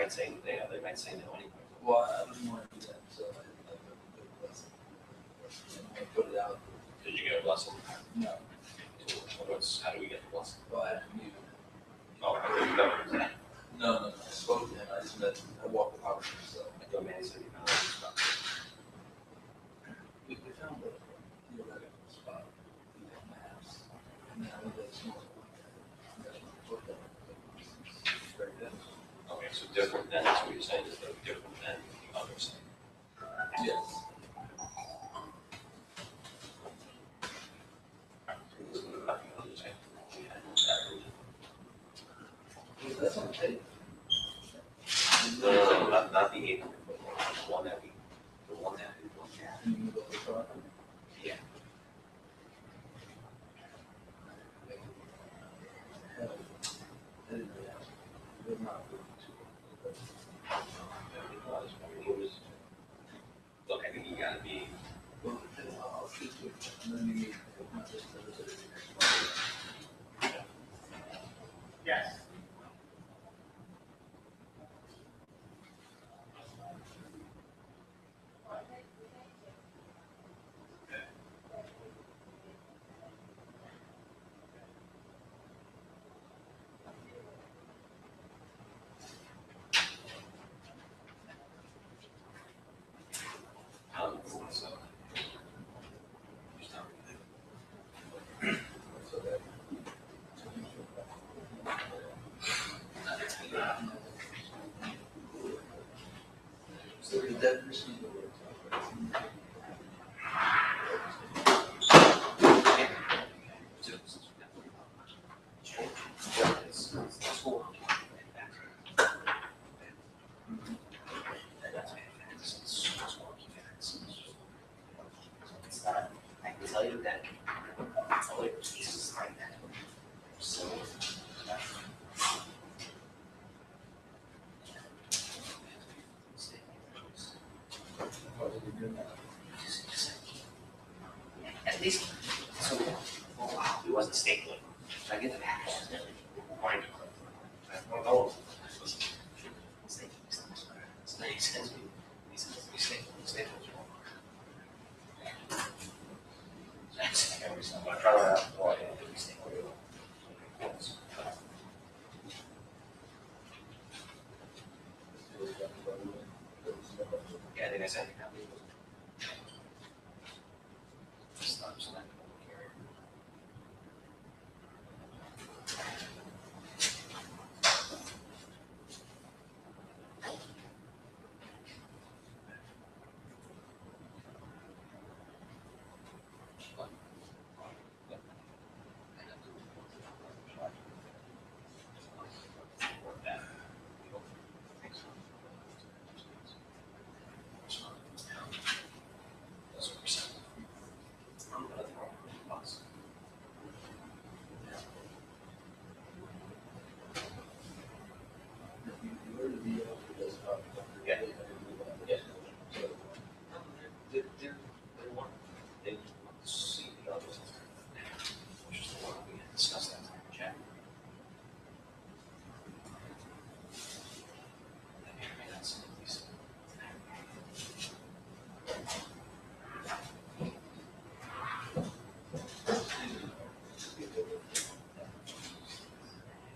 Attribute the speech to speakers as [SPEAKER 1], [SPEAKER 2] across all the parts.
[SPEAKER 1] might say they might say no anyway.
[SPEAKER 2] Well, I didn't want to do that, so I put it out.
[SPEAKER 1] Did you get a blessing?
[SPEAKER 2] No.
[SPEAKER 1] So how do we get the blessing?
[SPEAKER 2] Well, I have to mute.
[SPEAKER 1] Oh, I think you got it.
[SPEAKER 2] No. I spoke to him. I just I walked the house, so.
[SPEAKER 1] I thought maybe said you found stuff.
[SPEAKER 2] We found the spot. We got maps. And then I went to the small one. Very good.
[SPEAKER 1] Okay, so different than, that's what you're saying, is they're different than the others.
[SPEAKER 2] Yes. That's on tape.
[SPEAKER 1] No, not the 8, the one that we.
[SPEAKER 2] You can go to the front.
[SPEAKER 1] Yeah.
[SPEAKER 2] Hell, I didn't know that. But not really too.
[SPEAKER 1] Look, I think you gotta be.
[SPEAKER 2] Well, I'll shoot you. And then you need not just the
[SPEAKER 1] Yes.
[SPEAKER 2] So the dead person.
[SPEAKER 1] I can tell you that other cases like that. So. At least, so, oh wow, it wasn't stapling. So I get the package. Fine. Oh. He sends me staples. That's every time I try to have one, we staple it. Yeah, I think I said it. Stops that carrier.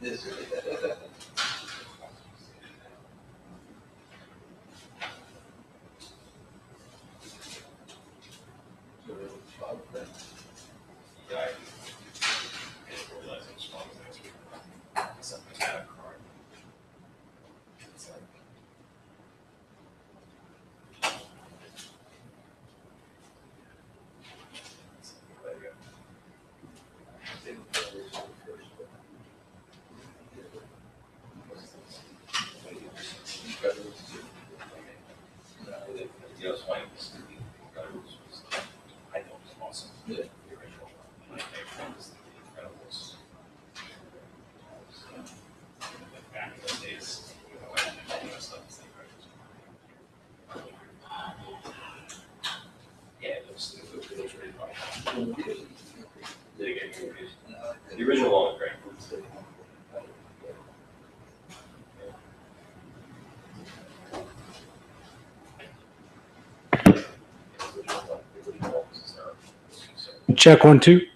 [SPEAKER 2] This.
[SPEAKER 1] You know, it's funny, I know it's awesome.
[SPEAKER 2] Yeah.
[SPEAKER 1] The original, my favorite was the Incredibles. Back in those days, stuff was the Incredibles. Yeah, it was really fun. Did it get confused? The original one was great.
[SPEAKER 3] Check 1 2.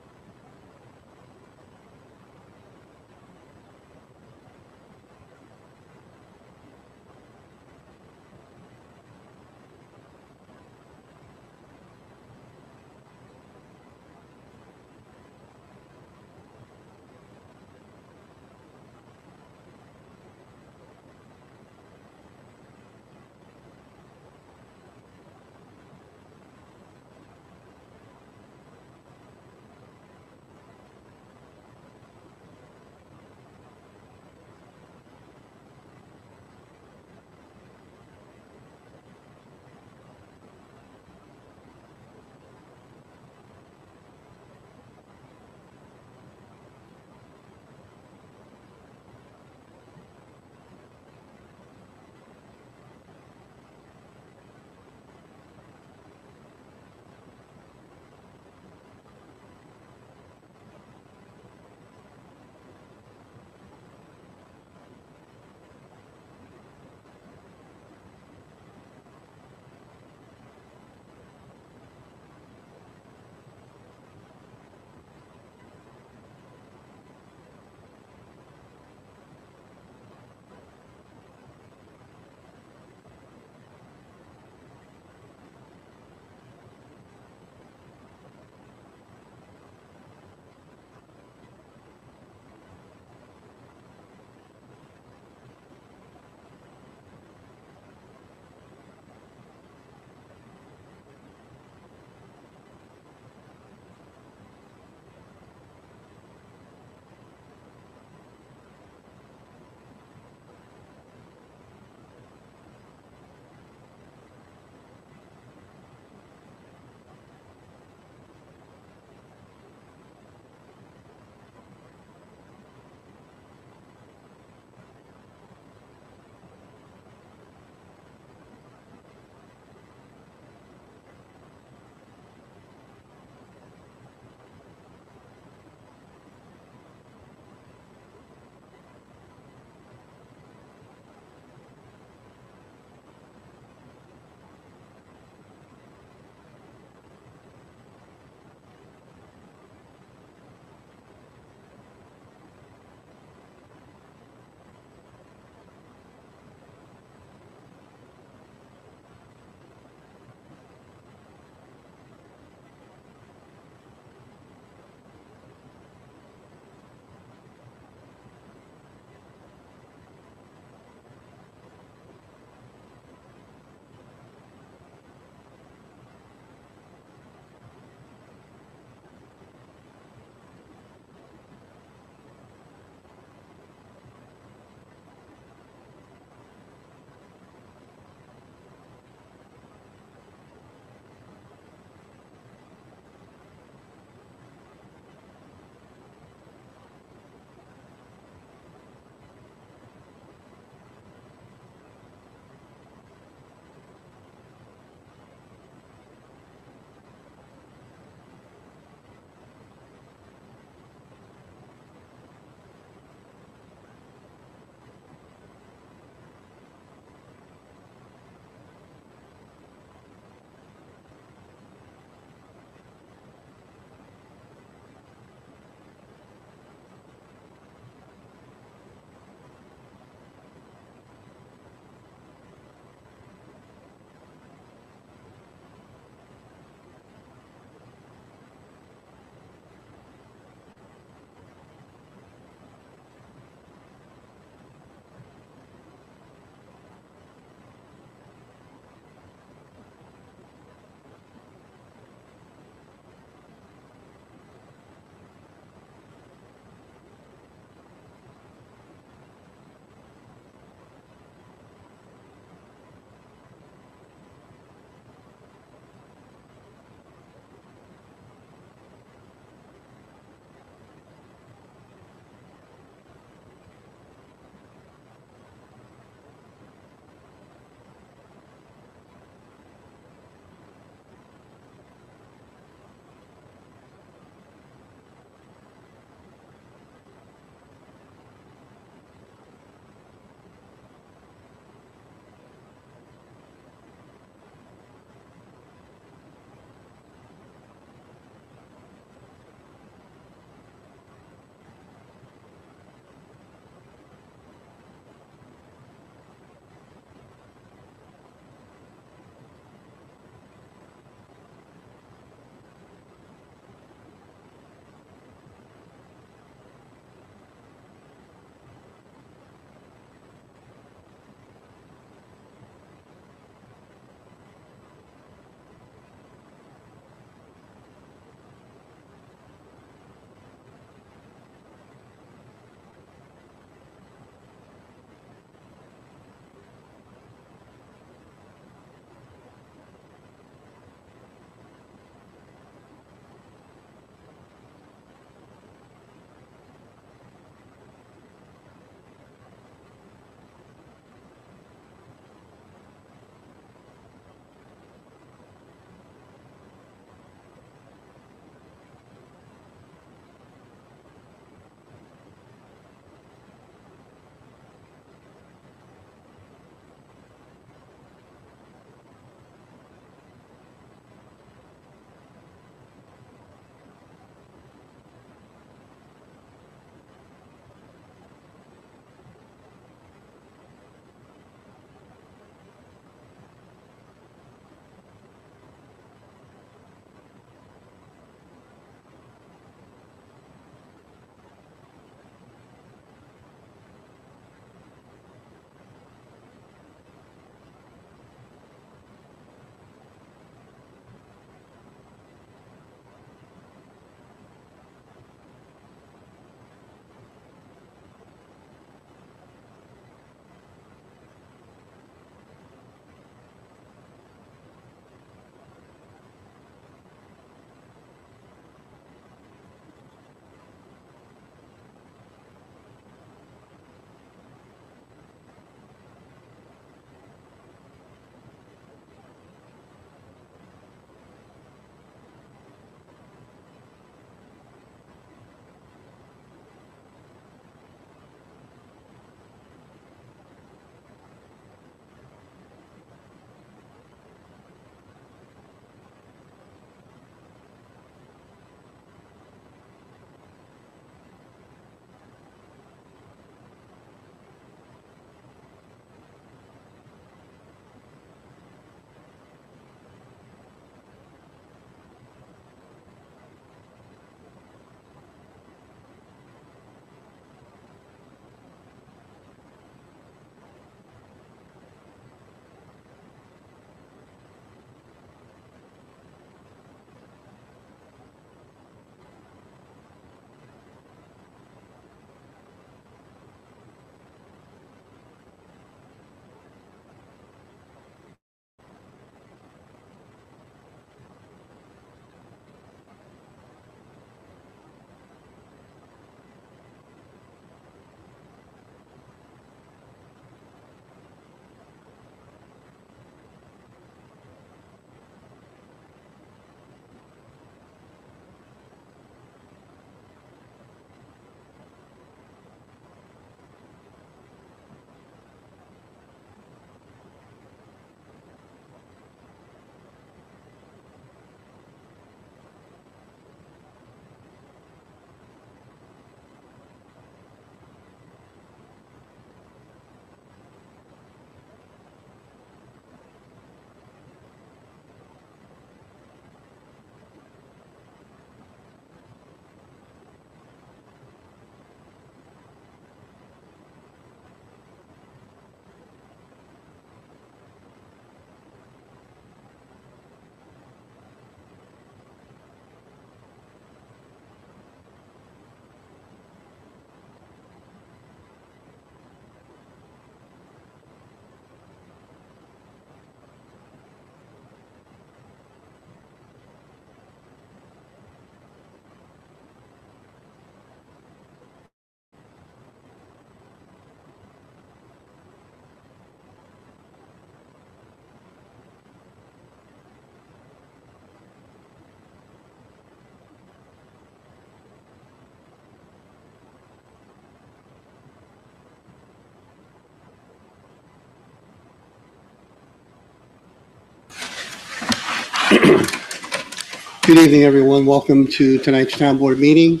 [SPEAKER 3] Good evening, everyone. Welcome to tonight's town board meeting.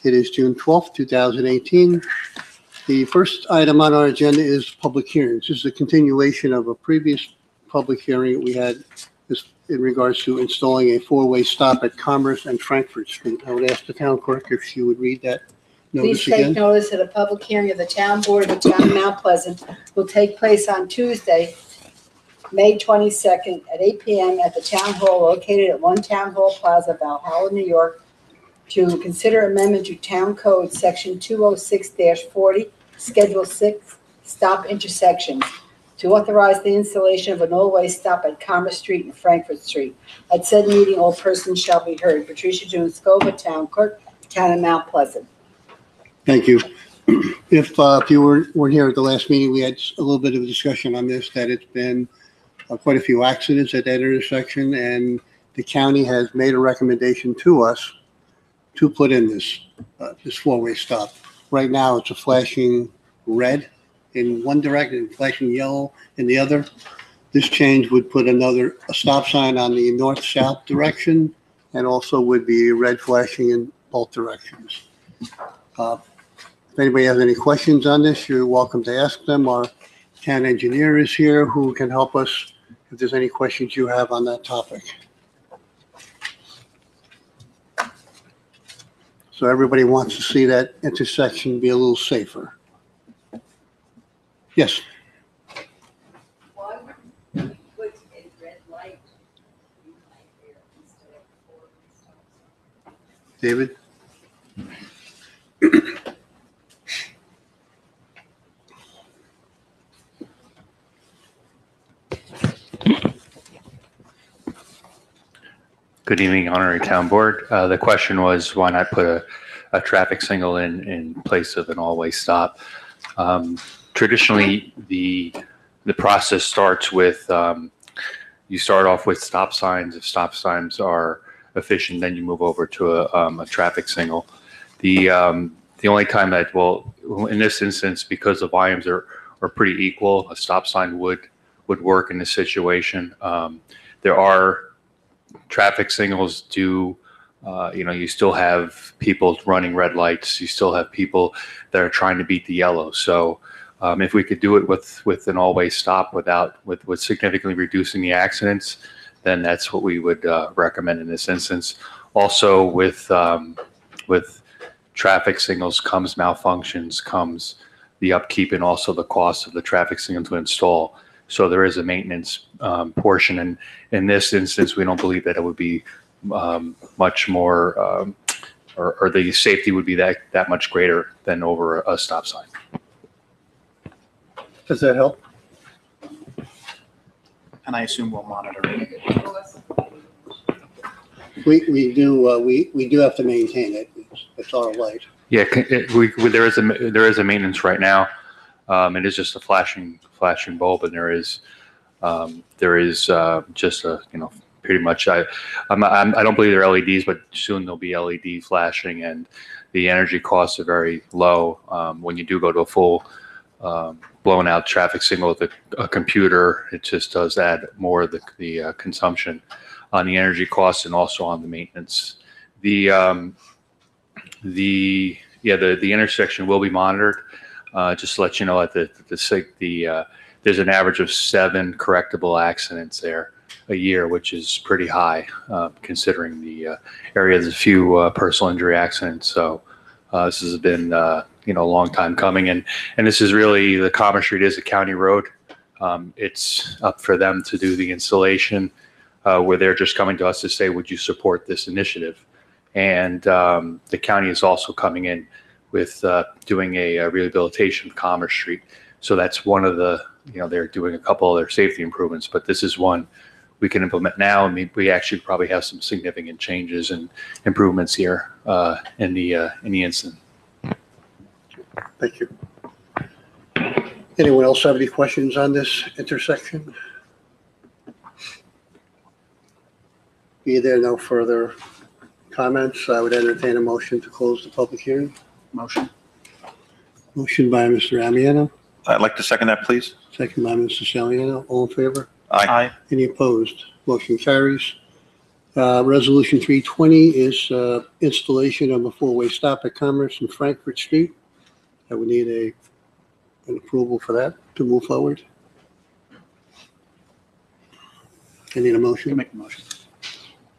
[SPEAKER 3] It is June 12th, 2018. The first item on our agenda is public hearings. This is a continuation of a previous public hearing that we had in regards to installing a four-way stop at Commerce and Frankfurt Street. I would ask the town clerk if she would read that notice
[SPEAKER 4] Please take
[SPEAKER 3] again.
[SPEAKER 4] notice that a public hearing of the town board of the town of Mount Pleasant will take place on Tuesday, May 22nd at 8 p.m. at the town hall located at 1 Town Hall Plaza, Valhalla, New York, to consider amendment to Town Code Section 206-40, Schedule 6, Stop Intersections, to authorize the installation of an all-way stop at Commerce Street and Frankfurt Street. At said meeting, all persons shall be heard. Patricia June-Scova, Town Clerk, Town of Mount Pleasant.
[SPEAKER 3] Thank you. If you weren't here at the last meeting, we had a little bit of a discussion on this, that it's been quite a few accidents at that intersection, and the county has made a recommendation to us to put in this four-way stop. Right now, it's a flashing red in one direction, flashing yellow in the other. This change would put a stop sign on the north-south direction, and also would be red flashing in both directions. If anybody has any questions on this, you're welcome to ask them. Our town engineer is here who can help us if there's any questions you have on that topic. So everybody wants to see that intersection be a little safer. Yes,
[SPEAKER 4] Why would you put a red light there instead of four stop signs?
[SPEAKER 3] David?
[SPEAKER 5] Good evening, honorary town board. The question was, why not put a traffic signal in place of an all-way stop? Traditionally, the process starts with, you start off with stop signs. If stop signs are efficient, then you move over to a traffic signal. The only time that, well, in this instance, because the volumes are pretty equal, a stop sign would work in this situation. There are traffic signals do, you still have people running red lights. You still have people that are trying to beat the yellow. So if we could do it with an all-way stop with significantly reducing the accidents, then that's what we would recommend in this instance. Also with traffic signals comes malfunctions, comes the upkeep, and also the cost of the traffic signal to install. So there is a maintenance portion, and in this instance, we don't believe that it would be much more, or the safety would be that much greater than over a stop sign.
[SPEAKER 3] Does that help?
[SPEAKER 6] And I assume we'll monitor it.
[SPEAKER 3] We do have to maintain it. It's our light.
[SPEAKER 5] Yeah, there is a maintenance right now. It is just a flashing bulb, and there is just a, pretty much, I don't believe they're LEDs, but soon there'll be LED flashing, and the energy costs are very low. When you do go to a full blown out traffic signal with a computer, it just does add more of the consumption on the energy costs and also on the maintenance. The intersection will be monitored. Just to let you know, at there's an average of 7 correctable accidents there a year, which is pretty high considering the area has a few personal injury accidents. So this has been a long time coming, and this is really, the Commerce Street is a county road. It's up for them to do the installation, where they're just coming to us to say, would you support this initiative? And the county is also coming in with doing a rehabilitation of Commerce Street. So that's one of the, they're doing a couple of their safety improvements, but this is one we can implement now. I mean, we actually probably have some significant changes and improvements here in the incident.
[SPEAKER 3] Thank you. Anyone else have any questions on this intersection? Be there no further comments, I would entertain a motion to close the public hearing.
[SPEAKER 6] Motion.
[SPEAKER 3] Motion by Mr. Amiano,
[SPEAKER 7] I'd like to second that, please.
[SPEAKER 3] second by Mr. Saliano. All in favor?
[SPEAKER 7] Aye.
[SPEAKER 3] Any opposed? Motion carries. Resolution 320 is installation of a four-way stop at Commerce and Frankfurt Street. I would need an approval for that to move forward. I need a
[SPEAKER 6] Can
[SPEAKER 3] motion.
[SPEAKER 6] make a motion.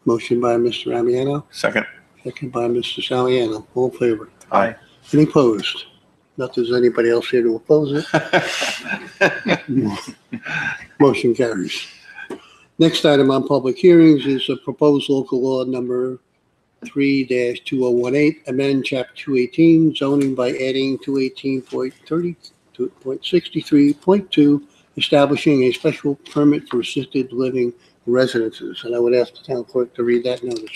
[SPEAKER 3] Motion by Mr. Amiano,
[SPEAKER 7] Second.
[SPEAKER 3] second by Mr. Saliano. All in favor?
[SPEAKER 7] Aye.
[SPEAKER 3] Any opposed? Not there's anybody else here to oppose it. Motion carries. Next item on public hearings is a proposed local law number 3-2018, amend chapter 218 zoning by adding 218.30.63.2, establishing a special permit for assisted living residences. And I would ask the town clerk to read that notice.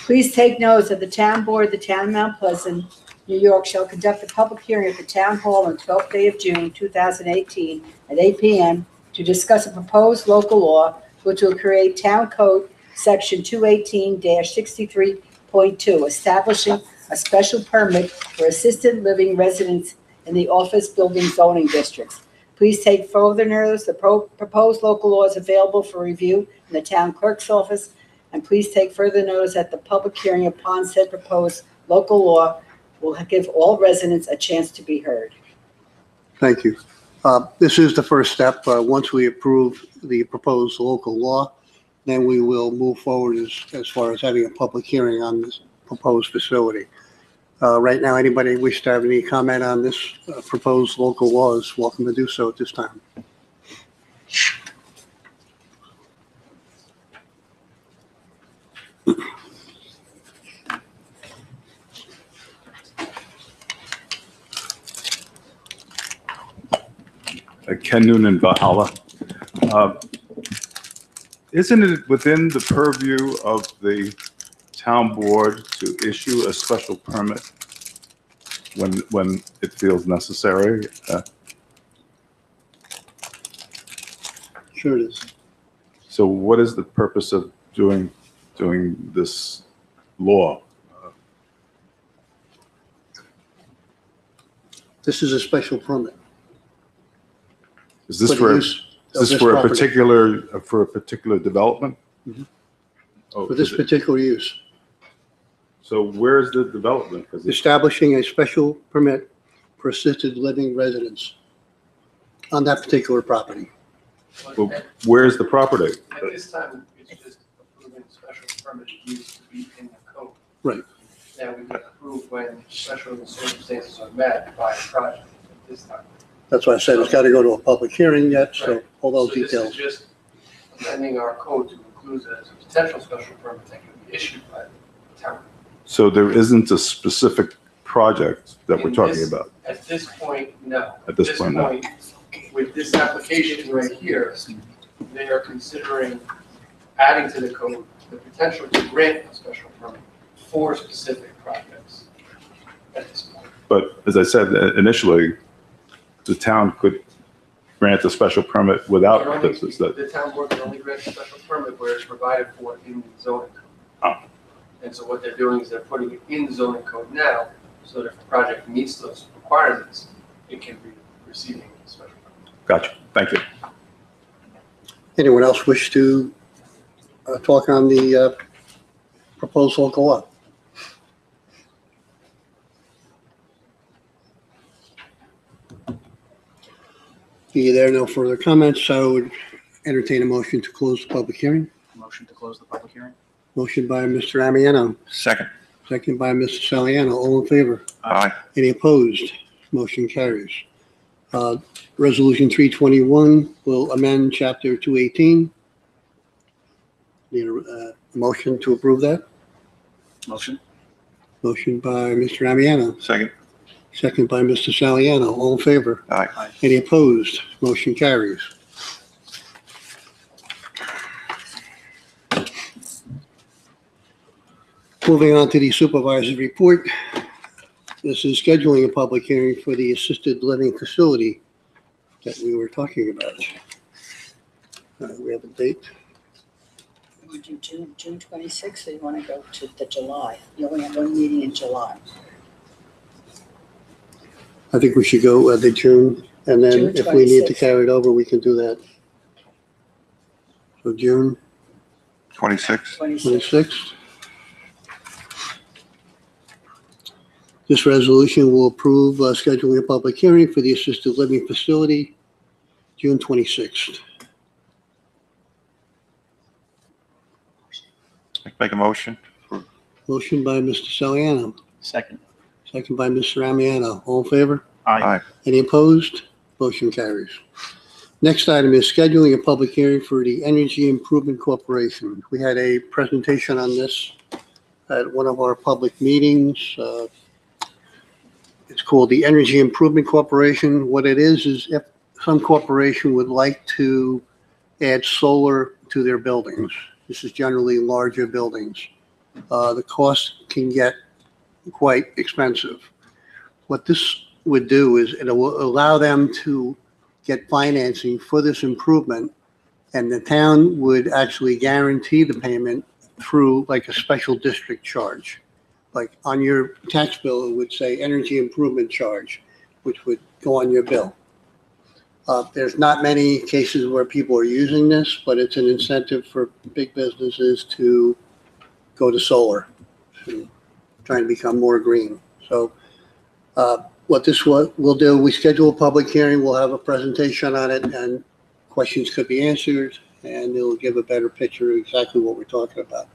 [SPEAKER 4] Please take notice that the town board of the town of Mount Pleasant, New York, shall conduct a public hearing at the town hall on 12th day of June 2018 at 8 p.m. to discuss a proposed local law which will create town code section 218-63.2, establishing a special permit for assisted living residents in the office building zoning districts. Please take further notice. The proposed local law is available for review in the town clerk's office, and please take further notice that the public hearing upon said proposed local law will give all residents a chance to be heard.
[SPEAKER 3] Thank you. This is the first step. Once we approve the proposed local law, then we will move forward as far as having a public hearing on this proposed facility. Right now, anybody wish to have any comment on this proposed local law is welcome to do so at this time.
[SPEAKER 8] Ken Noonan, Valhalla. Isn't it within the purview of the town board to issue a special permit when it feels necessary?
[SPEAKER 3] Sure it is.
[SPEAKER 8] So what is the purpose of doing this law?
[SPEAKER 3] This is a special permit.
[SPEAKER 8] Is this
[SPEAKER 3] For the
[SPEAKER 8] for,
[SPEAKER 3] use
[SPEAKER 8] is
[SPEAKER 3] of
[SPEAKER 8] this
[SPEAKER 3] this
[SPEAKER 8] for a
[SPEAKER 3] property.
[SPEAKER 8] particular development?
[SPEAKER 3] Mhm.
[SPEAKER 8] Oh,
[SPEAKER 3] For this particular use.
[SPEAKER 8] so where's the development? 'Cause it's-
[SPEAKER 3] Establishing a special permit for assisted living residents on that particular property.
[SPEAKER 8] well, where's the property?
[SPEAKER 2] At this time, it's just approving special permit use to be in the code.
[SPEAKER 3] Right.
[SPEAKER 2] Now, we can approve when special circumstances are met by a project at this time.
[SPEAKER 3] That's why I said it's got to go to a public hearing yet, so
[SPEAKER 2] Right.
[SPEAKER 3] all those
[SPEAKER 2] So this
[SPEAKER 3] details.
[SPEAKER 2] is just amending our code to include it as a potential special permit that can be issued by the town.
[SPEAKER 8] So there isn't a specific project that we're
[SPEAKER 2] In
[SPEAKER 8] talking
[SPEAKER 2] this-
[SPEAKER 8] about?
[SPEAKER 2] At this point, no.
[SPEAKER 8] At this point, no.
[SPEAKER 2] With this application right here, they are considering adding to the code the potential to grant a special permit for specific projects at this point.
[SPEAKER 8] But as I said initially, the town could grant a special permit without this. Is that,
[SPEAKER 2] The town board can only grant a special permit where it's provided for in the zoning code.
[SPEAKER 8] Oh.
[SPEAKER 2] And so what they're doing is they're putting it in the zoning code now, so that if the project meets those requirements, it can be receiving a special permit.
[SPEAKER 8] gotcha, thank you.
[SPEAKER 3] Anyone else wish to talk on the proposed local law? Be there no further comments, I would entertain a motion to close the public hearing.
[SPEAKER 6] Motion to close the public hearing?
[SPEAKER 3] Motion by Mr. Amiano,
[SPEAKER 7] Second.
[SPEAKER 3] second by Mr. Saliano. All in favor?
[SPEAKER 7] Aye.
[SPEAKER 3] Any opposed? Motion carries. Resolution 321 will amend Chapter 218. Need a motion to approve that?
[SPEAKER 6] Motion?
[SPEAKER 3] Motion by Mr. Amiano,
[SPEAKER 7] Second.
[SPEAKER 3] second by Mr. Saliano. All in favor?
[SPEAKER 7] Aye.
[SPEAKER 6] Aye.
[SPEAKER 3] Any opposed? Motion carries. Moving on to the supervisor's report. This is scheduling a public hearing for the assisted living facility that we were talking about. We have a date.
[SPEAKER 4] We do June 26th, or you want to go to the July? You only have one meeting in July.
[SPEAKER 3] I think we should go the June, and then
[SPEAKER 4] June
[SPEAKER 3] if we need to
[SPEAKER 4] 26th.
[SPEAKER 3] carry it over, we can do that. So June,
[SPEAKER 7] 26.
[SPEAKER 3] 26th. This resolution will approve scheduling a public hearing for the assisted living facility, June 26th.
[SPEAKER 7] Make a motion.
[SPEAKER 3] Motion by Mr. Saliano,
[SPEAKER 6] Second.
[SPEAKER 3] second by Mr. Amiano. All in favor?
[SPEAKER 6] Aye.
[SPEAKER 3] Any opposed? Motion carries. Next item is scheduling a public hearing for the Energy Improvement Corporation. We had a presentation on this at one of our public meetings. It's called the Energy Improvement Corporation. What it is if some corporation would like to add solar to their buildings. This is generally larger buildings. The cost can get quite expensive. What this would do is it will allow them to get financing for this improvement, and the town would actually guarantee the payment through like a special district charge. Like on your tax bill, it would say energy improvement charge, which would go on your bill. There's not many cases where people are using this, but it's an incentive for big businesses to go to solar, to try and become more green. So what this will do, we schedule a public hearing, we'll have a presentation on it, and questions could be answered, and it'll give a better picture of exactly what we're talking about.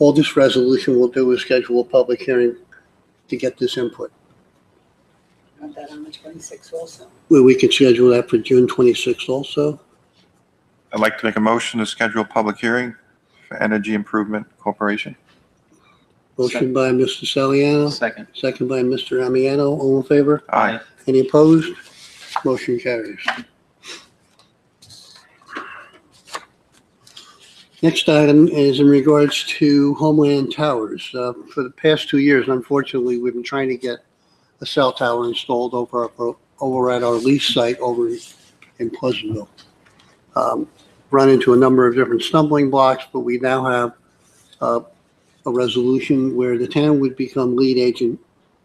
[SPEAKER 3] All this resolution will do is schedule a public hearing to get this input.
[SPEAKER 4] Want that on the 26th also?
[SPEAKER 3] We can schedule that for June 26th also.
[SPEAKER 7] I'd like to make a motion to schedule a public hearing for Energy Improvement Corporation.
[SPEAKER 3] Motion by Mr. Saliano,
[SPEAKER 6] Second.
[SPEAKER 3] second by Mr. Amiano. All in favor?
[SPEAKER 7] Aye.
[SPEAKER 3] Any opposed? Motion carries. Next item is in regards to Homeland Towers. For the past 2 years, unfortunately, we've been trying to get a cell tower installed over at our lease site over in Pleasantville. Run into a number of different stumbling blocks, but we now have a resolution where the town would become lead agent,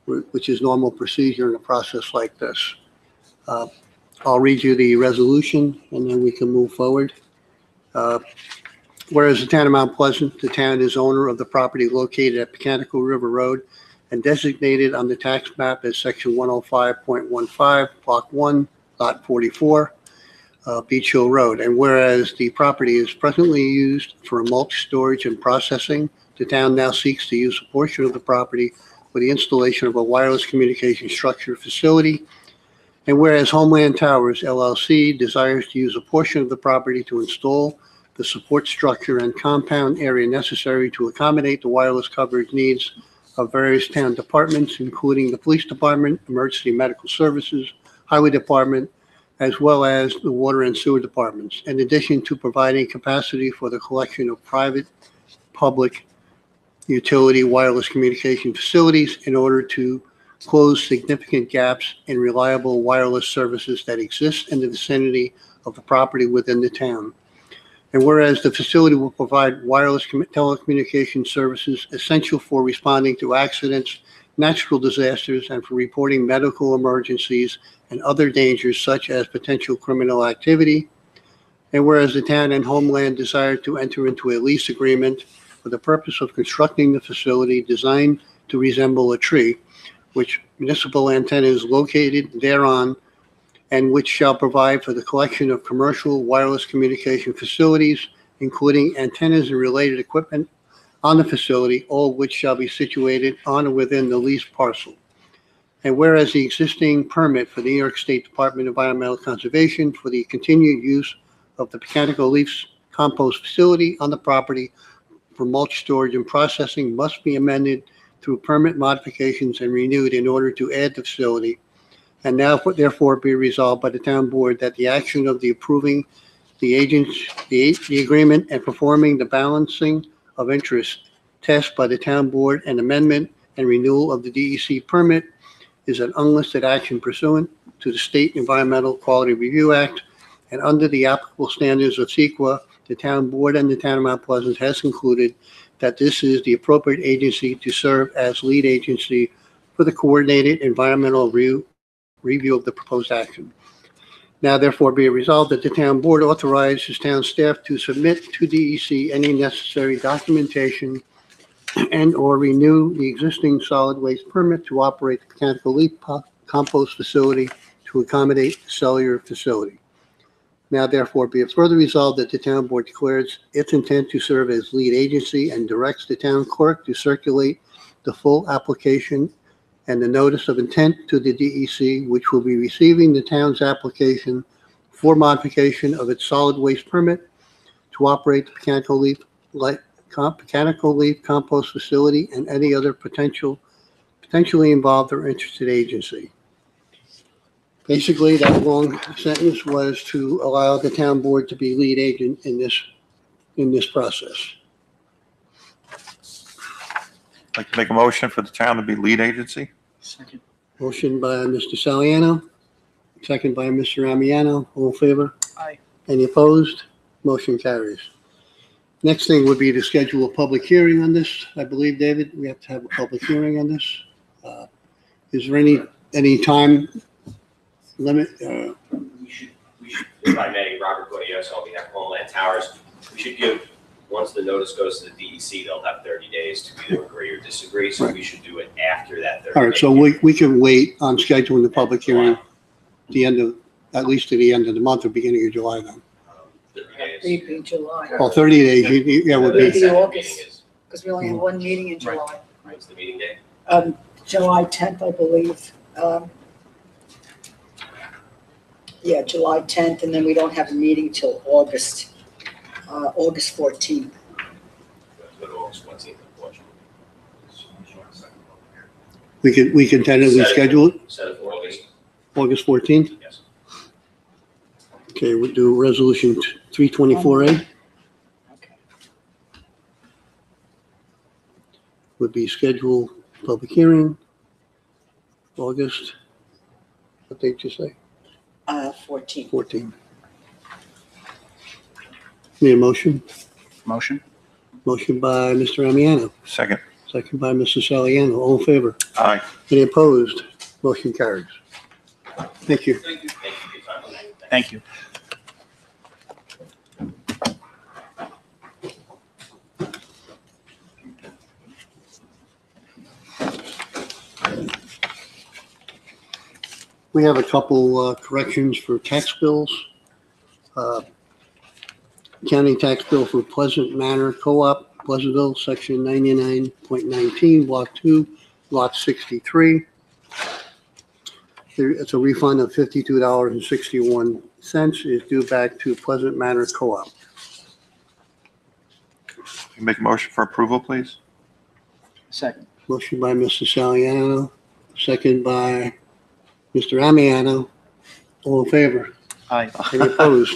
[SPEAKER 3] which is normal procedure in a process like this. I'll read you the resolution and then we can move forward. Whereas the town of Mount Pleasant, the town is owner of the property located at Pecanico River Road and designated on the tax map as section 105.15, block 1, lot 44, Beach Hill Road. And whereas the property is presently used for mulch storage and processing, the town now seeks to use a portion of the property for the installation of a wireless communication structure facility. And whereas Homeland Towers LLC desires to use a portion of the property to install the support structure and compound area necessary to accommodate the wireless coverage needs of various town departments, including the police department, emergency medical services, highway department, as well as the water and sewer departments, in addition to providing capacity for the collection of private, public, utility wireless communication facilities in order to close significant gaps in reliable wireless services that exist in the vicinity of the property within the town. And whereas the facility will provide wireless telecommunication services essential for responding to accidents, natural disasters, and for reporting medical emergencies and other dangers such as potential criminal activity. And whereas the town and Homeland desire to enter into a lease agreement for the purpose of constructing the facility designed to resemble a tree, which municipal antenna is located thereon, and which shall provide for the collection of commercial wireless communication facilities, including antennas and related equipment on the facility, all of which shall be situated on or within the leased parcel. And whereas the existing permit for the New York State Department of Environmental Conservation for the continued use of the Pecanico Leaf Compost Facility on the property for mulch storage and processing must be amended through permit modifications and renewed in order to add the facility. And now therefore be resolved by the town board that the action of the approving the agreement and performing the balancing of interest test by the town board and amendment and renewal of the DEC permit is an unlisted action pursuant to the State Environmental Quality Review Act, and under the applicable standards of CEQA, the town board and the town of Mount Pleasant has concluded that this is the appropriate agency to serve as lead agency for the coordinated environmental review of the proposed action. Now therefore be it resolved that the town board authorizes town staff to submit to DEC any necessary documentation and/or renew the existing solid waste permit to operate the mechanical leaf compost facility to accommodate the cellular facility. Now therefore be it further resolved that the town board declares its intent to serve as lead agency and directs the town clerk to circulate the full application and the notice of intent to the DEC, which will be receiving the town's application for modification of its solid waste permit to operate the mechanical leaf compost facility and any other potentially involved or interested agency. Basically, that long sentence was to allow the town board to be lead agent in this process.
[SPEAKER 7] I'd like to make a motion for the town to be lead agency.
[SPEAKER 6] Second.
[SPEAKER 3] Motion by Mr. Saliano, second by Mr. Amiano. All in favor?
[SPEAKER 6] Aye.
[SPEAKER 3] Any opposed? Motion carries. Next thing would be to schedule a public hearing on this. I believe, David, we have to have a public hearing on this. Is there any time limit?
[SPEAKER 1] We should, if I may, Robert Guadioso on behalf of Homeland Towers, we should give, once the notice goes to the DEC, they'll have 30 days to either agree or disagree, so
[SPEAKER 3] Right.
[SPEAKER 1] we should do it after that 30
[SPEAKER 3] All right, so we can wait on scheduling the public hearing at least to the end of the month or beginning of July then.
[SPEAKER 1] 30 days.
[SPEAKER 4] It'd be July,
[SPEAKER 3] Well, 30 days, yeah, would
[SPEAKER 1] The
[SPEAKER 3] be,
[SPEAKER 4] Maybe
[SPEAKER 1] second
[SPEAKER 4] August.
[SPEAKER 1] meeting is-
[SPEAKER 4] because we only have one meeting in July.
[SPEAKER 1] What's the meeting date?
[SPEAKER 4] July 10th, I believe. Yeah, July 10th, and then we don't have a meeting till August 14th.
[SPEAKER 1] Go to August 14th, unfortunately.
[SPEAKER 3] we can tentatively schedule it,
[SPEAKER 1] Set it for August,
[SPEAKER 3] August 14th.
[SPEAKER 1] yes.
[SPEAKER 3] Okay, we'll do resolution 324A
[SPEAKER 4] Okay.
[SPEAKER 3] would be scheduled public hearing, August, what date you say?
[SPEAKER 4] 14th.
[SPEAKER 3] 14. Need a motion?
[SPEAKER 6] Motion?
[SPEAKER 3] Motion by Mr. Amiano,
[SPEAKER 7] Second.
[SPEAKER 3] second by Mr. Saliano. All in favor?
[SPEAKER 7] Aye.
[SPEAKER 3] Any opposed? Motion carries. Thank you.
[SPEAKER 1] Thank you for your time on that.
[SPEAKER 6] Thank you.
[SPEAKER 3] We have a couple corrections for tax bills. County tax bill for Pleasant Manor Co-op, Pleasantville, section 99.19, block 2, lot 63. It's a refund of $52.61 is due back to Pleasant Manor Co-op.
[SPEAKER 7] You make a motion for approval, please?
[SPEAKER 6] Second.
[SPEAKER 3] Motion by Mr. Saliano, second by Mr. Amiano. All in favor?
[SPEAKER 6] Aye.
[SPEAKER 3] Any opposed?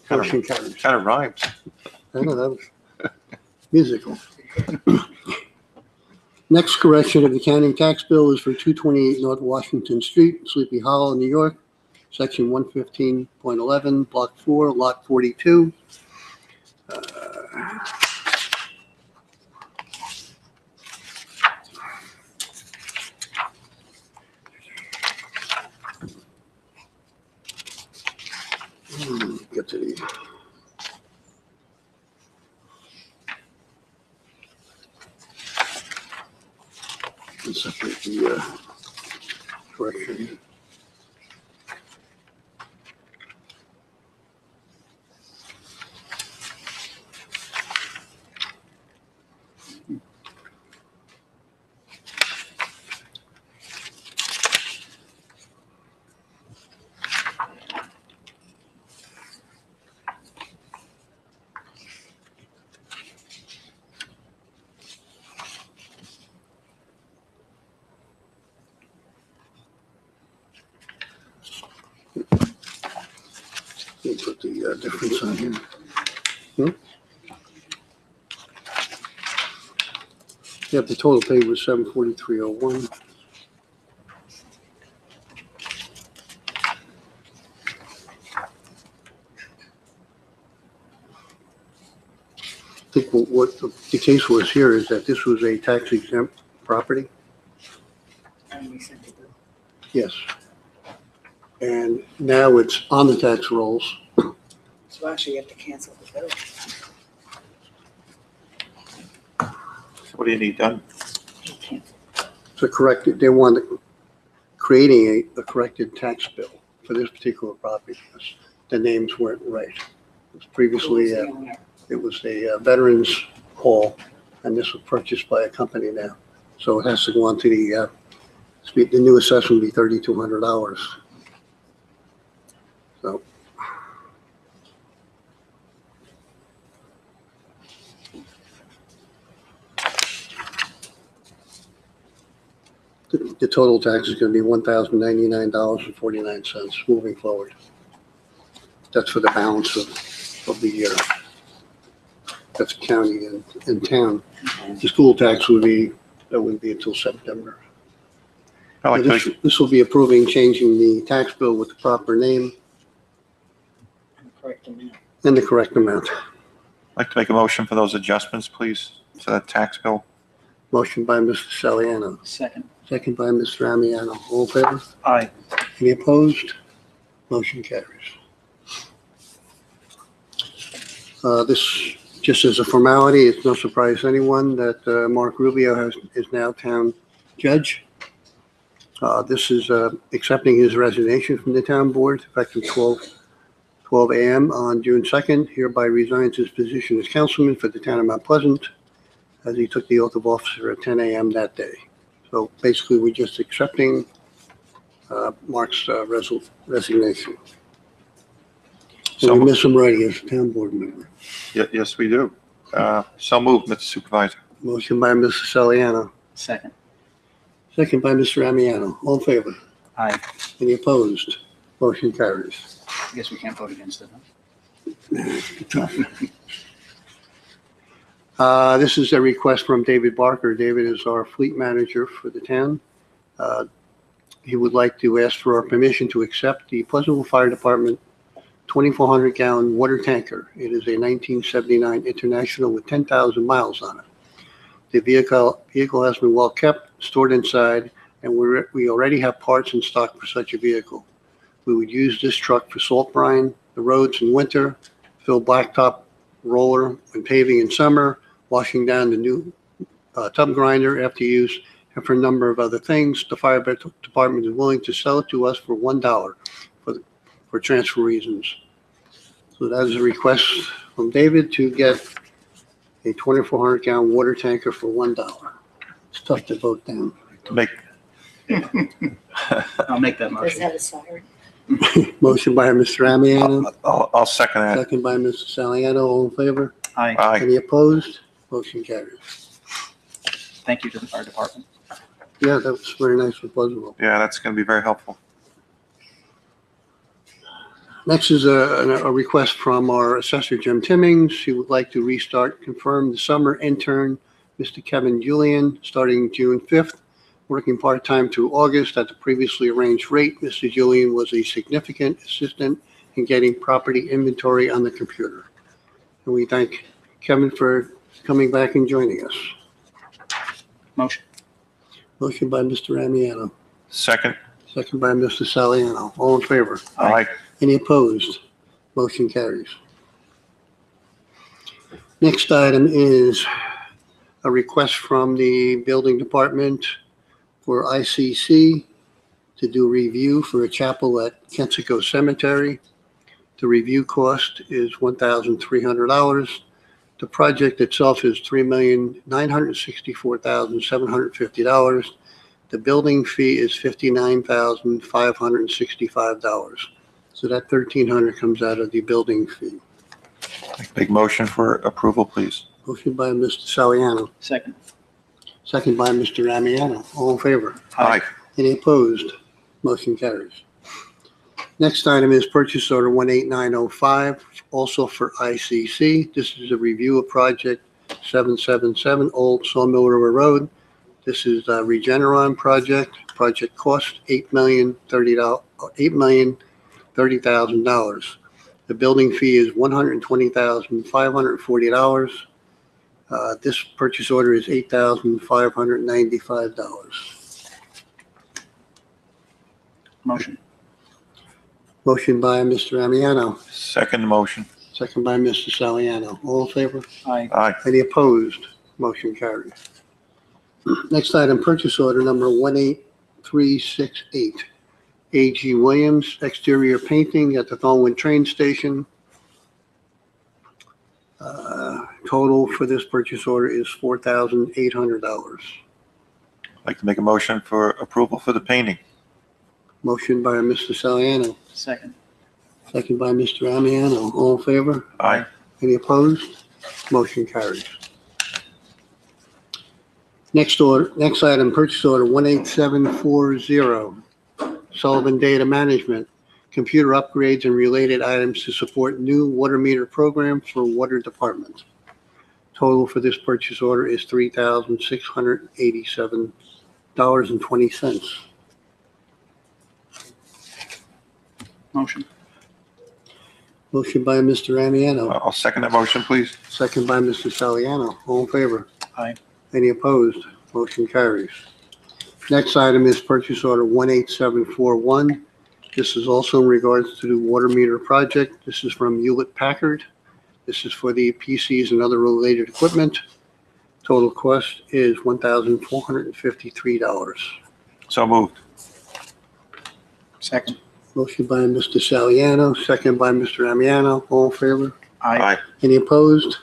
[SPEAKER 3] Motion carries.
[SPEAKER 7] Kind of rhymes.
[SPEAKER 3] I know, that was musical. Next correction of the county tax bill is for 228 North Washington Street, Sleepy Hollow, New York, section 115.11, block 4, lot 42. Get to the. Let's separate the correction. Let me put the difference on here. Yep, the total paid was $743.01. I think what the case was here is that this was a tax exempt property.
[SPEAKER 4] And we sent it.
[SPEAKER 3] Yes. And now it's on the tax rolls.
[SPEAKER 4] So actually you have to cancel the bill.
[SPEAKER 7] What do you need done?
[SPEAKER 3] To correct it, they want creating a corrected tax bill for this particular property because the names weren't right. It was previously, it was a veterans hall, and this was purchased by a company now. So it has to go on to the new assessment will be $3,200. So. The total tax is going to be $1,099.49 moving forward. That's for the balance of the year. That's county and town. The school tax would be until September.
[SPEAKER 7] I'd like to make,
[SPEAKER 3] This will be approving changing the tax bill with the proper name
[SPEAKER 6] Correct amount.
[SPEAKER 3] and the correct amount.
[SPEAKER 7] I'd like to make a motion for those adjustments, please, to that tax bill.
[SPEAKER 3] Motion by Mr. Saliano,
[SPEAKER 6] Second.
[SPEAKER 3] second by Mr. Amiano. All in favor?
[SPEAKER 6] Aye.
[SPEAKER 3] Any opposed? Motion carries. This, just as a formality, it's no surprise to anyone that Mark Rubio is now town judge. This is accepting his resignation from the town board effective 12 a.m. on June 2nd. Hereby resigns his position as councilman for the town of Mount Pleasant as he took the oath of office at 10 a.m. that day. So basically, we're just accepting Mark's resignation. So we miss him already as a town board member.
[SPEAKER 7] Yes, we do. So moved, Mr. Supervisor.
[SPEAKER 3] Motion by Mr. Saliano,
[SPEAKER 6] Second.
[SPEAKER 3] second by Mr. Amiano. All in favor?
[SPEAKER 6] Aye.
[SPEAKER 3] Any opposed? Motion carries.
[SPEAKER 6] I guess we can't vote against it, huh?
[SPEAKER 3] This is a request from David Barker. David is our fleet manager for the town. He would like to ask for our permission to accept the Pleasantville Fire Department 2,400-gallon water tanker. It is a 1979 International with 10,000 miles on it. The vehicle has been well kept, stored inside, and we already have parts in stock for such a vehicle. We would use this truck for salt brine, the roads in winter, fill blacktop roller and paving in summer, washing down the new tub grinder after use, and for a number of other things. The fire department is willing to sell it to us for $1 for transfer reasons. So that is a request from David to get a 2,400-gallon water tanker for $1. It's tough to vote down.
[SPEAKER 7] To make,
[SPEAKER 6] I'll make that
[SPEAKER 4] Does it
[SPEAKER 6] motion.
[SPEAKER 4] have a siren?
[SPEAKER 3] Motion by Mr. Amiano,
[SPEAKER 7] I'll second that.
[SPEAKER 3] second by Mr. Saliano. All in favor?
[SPEAKER 6] Aye.
[SPEAKER 7] Aye.
[SPEAKER 3] Any opposed? Motion carries.
[SPEAKER 6] Thank you to the fire department.
[SPEAKER 3] Yeah, that was very nice with Pleasantville.
[SPEAKER 7] Yeah, that's going to be very helpful.
[SPEAKER 3] Next is a request from our assessor, Jim Timmings. He would like to confirm the summer intern, Mr. Kevin Julian, starting June 5th, working part-time through August at the previously arranged rate. Mr. Julian was a significant assistant in getting property inventory on the computer. And we thank Kevin for coming back and joining us.
[SPEAKER 6] Motion.
[SPEAKER 3] Motion by Mr. Amiano,
[SPEAKER 7] Second.
[SPEAKER 3] second by Mr. Saliano. All in favor?
[SPEAKER 7] Aye.
[SPEAKER 3] Any opposed? Motion carries. Next item is a request from the building department for ICC to do review for a chapel at Kensico Cemetery. The review cost is $1,300. The project itself is $3,964,750. The building fee is $59,565. So that $1,300 comes out of the building fee.
[SPEAKER 7] Big motion for approval, please.
[SPEAKER 3] Motion by Mr. Saliano,
[SPEAKER 6] Second.
[SPEAKER 3] second by Mr. Amiano. All in favor?
[SPEAKER 7] Aye.
[SPEAKER 3] Any opposed? Motion carries. Next item is purchase order 18905, also for ICC. This is a review of project 777 Old Sawmill River Road. This is a Regeneron project. Project cost $8,030,000. The building fee is $120,540. This purchase order is $8,595.
[SPEAKER 6] Motion.
[SPEAKER 3] Motion by Mr. Amiano,
[SPEAKER 7] Second motion.
[SPEAKER 3] second by Mr. Saliano. All in favor?
[SPEAKER 6] Aye.
[SPEAKER 7] Aye.
[SPEAKER 3] Any opposed? Motion carries. Next item, purchase order number 18368. A.G. Williams, exterior painting at the Thornwood train station. Total for this purchase order is $4,800.
[SPEAKER 7] I'd like to make a motion for approval for the painting.
[SPEAKER 3] Motion by Mr. Saliano,
[SPEAKER 6] Second.
[SPEAKER 3] second by Mr. Amiano. All in favor?
[SPEAKER 7] Aye.
[SPEAKER 3] Any opposed? Motion carries. Next item, purchase order 18740, Sullivan Data Management, computer upgrades and related items to support new water meter program for water department. Total for this purchase order is $3,687.20.
[SPEAKER 6] Motion.
[SPEAKER 3] Motion by Mr. Amiano,
[SPEAKER 7] I'll second that motion, please.
[SPEAKER 3] second by Mr. Saliano. All in favor?
[SPEAKER 6] Aye.
[SPEAKER 3] Any opposed? Motion carries. Next item is purchase order 18741. This is also in regards to the water meter project. This is from Hewlett Packard. This is for the PCs and other related equipment. Total cost is $1,453.
[SPEAKER 7] So moved.
[SPEAKER 6] Second.
[SPEAKER 3] Motion by Mr. Saliano, second by Mr. Amiano. All in favor?
[SPEAKER 6] Aye.
[SPEAKER 3] Any opposed?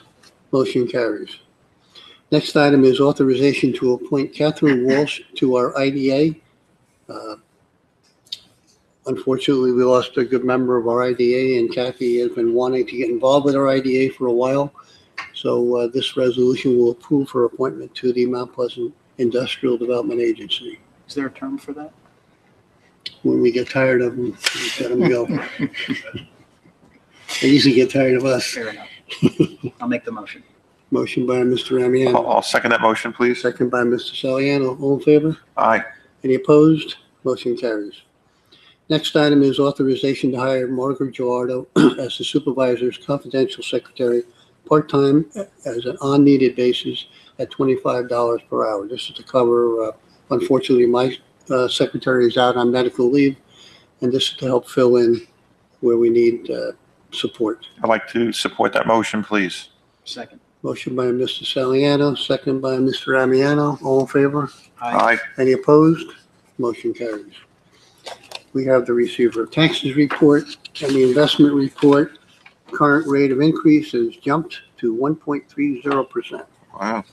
[SPEAKER 3] Motion carries. Next item is authorization to appoint Catherine Walsh to our IDA. Unfortunately, we lost a good member of our IDA, and Kathy has been wanting to get involved with our IDA for a while. So this resolution will approve her appointment to the Mount Pleasant Industrial Development Agency.
[SPEAKER 6] Is there a term for that?
[SPEAKER 3] When we get tired of them, we let them go. They usually get tired of us.
[SPEAKER 6] Fair enough. I'll make the motion.
[SPEAKER 3] Motion by Mr. Amiano,
[SPEAKER 7] I'll second that motion, please.
[SPEAKER 3] second by Mr. Saliano. All in favor?
[SPEAKER 7] Aye.
[SPEAKER 3] Any opposed? Motion carries. Next item is authorization to hire Margaret Gilardo as the supervisor's confidential secretary, part-time as an on-needed basis at $25 per hour. This is to cover, unfortunately, my secretary is out on medical leave, and this is to help fill in where we need support.
[SPEAKER 7] I'd like to support that motion, please.
[SPEAKER 6] Second.
[SPEAKER 3] Motion by Mr. Saliano, second by Mr. Amiano. All in favor?
[SPEAKER 7] Aye.
[SPEAKER 3] Any opposed? Motion carries. We have the receiver of taxes report and the investment report. Current rate of increase has jumped to 1.30%.
[SPEAKER 7] Wow.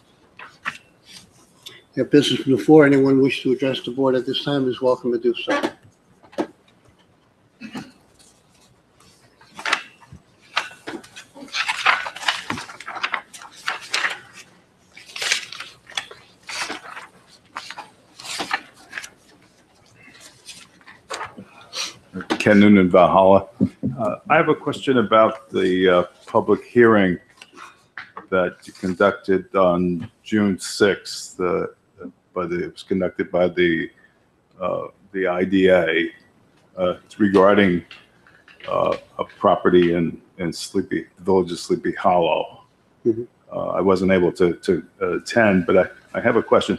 [SPEAKER 3] If business from the floor, anyone wish to address the board at this time is welcome to do so.
[SPEAKER 8] Ken Noonan, Valhalla. I have a question about the public hearing that you conducted on June 6th. It was conducted by the IDA. It's regarding a property in the village of Sleepy Hollow.
[SPEAKER 3] Mhm.
[SPEAKER 8] I wasn't able to attend, but I have a question.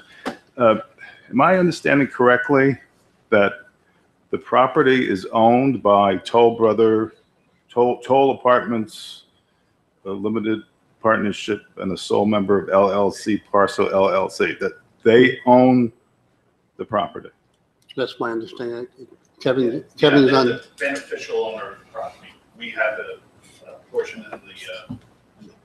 [SPEAKER 8] Am I understanding correctly that the property is owned by Toll Apartments, a limited partnership, and a sole member of LLC Parcel LLC, that they own the property?
[SPEAKER 3] That's my understanding. Kevin's
[SPEAKER 9] They're
[SPEAKER 3] on,
[SPEAKER 9] the beneficial owner of the property. We have a portion of the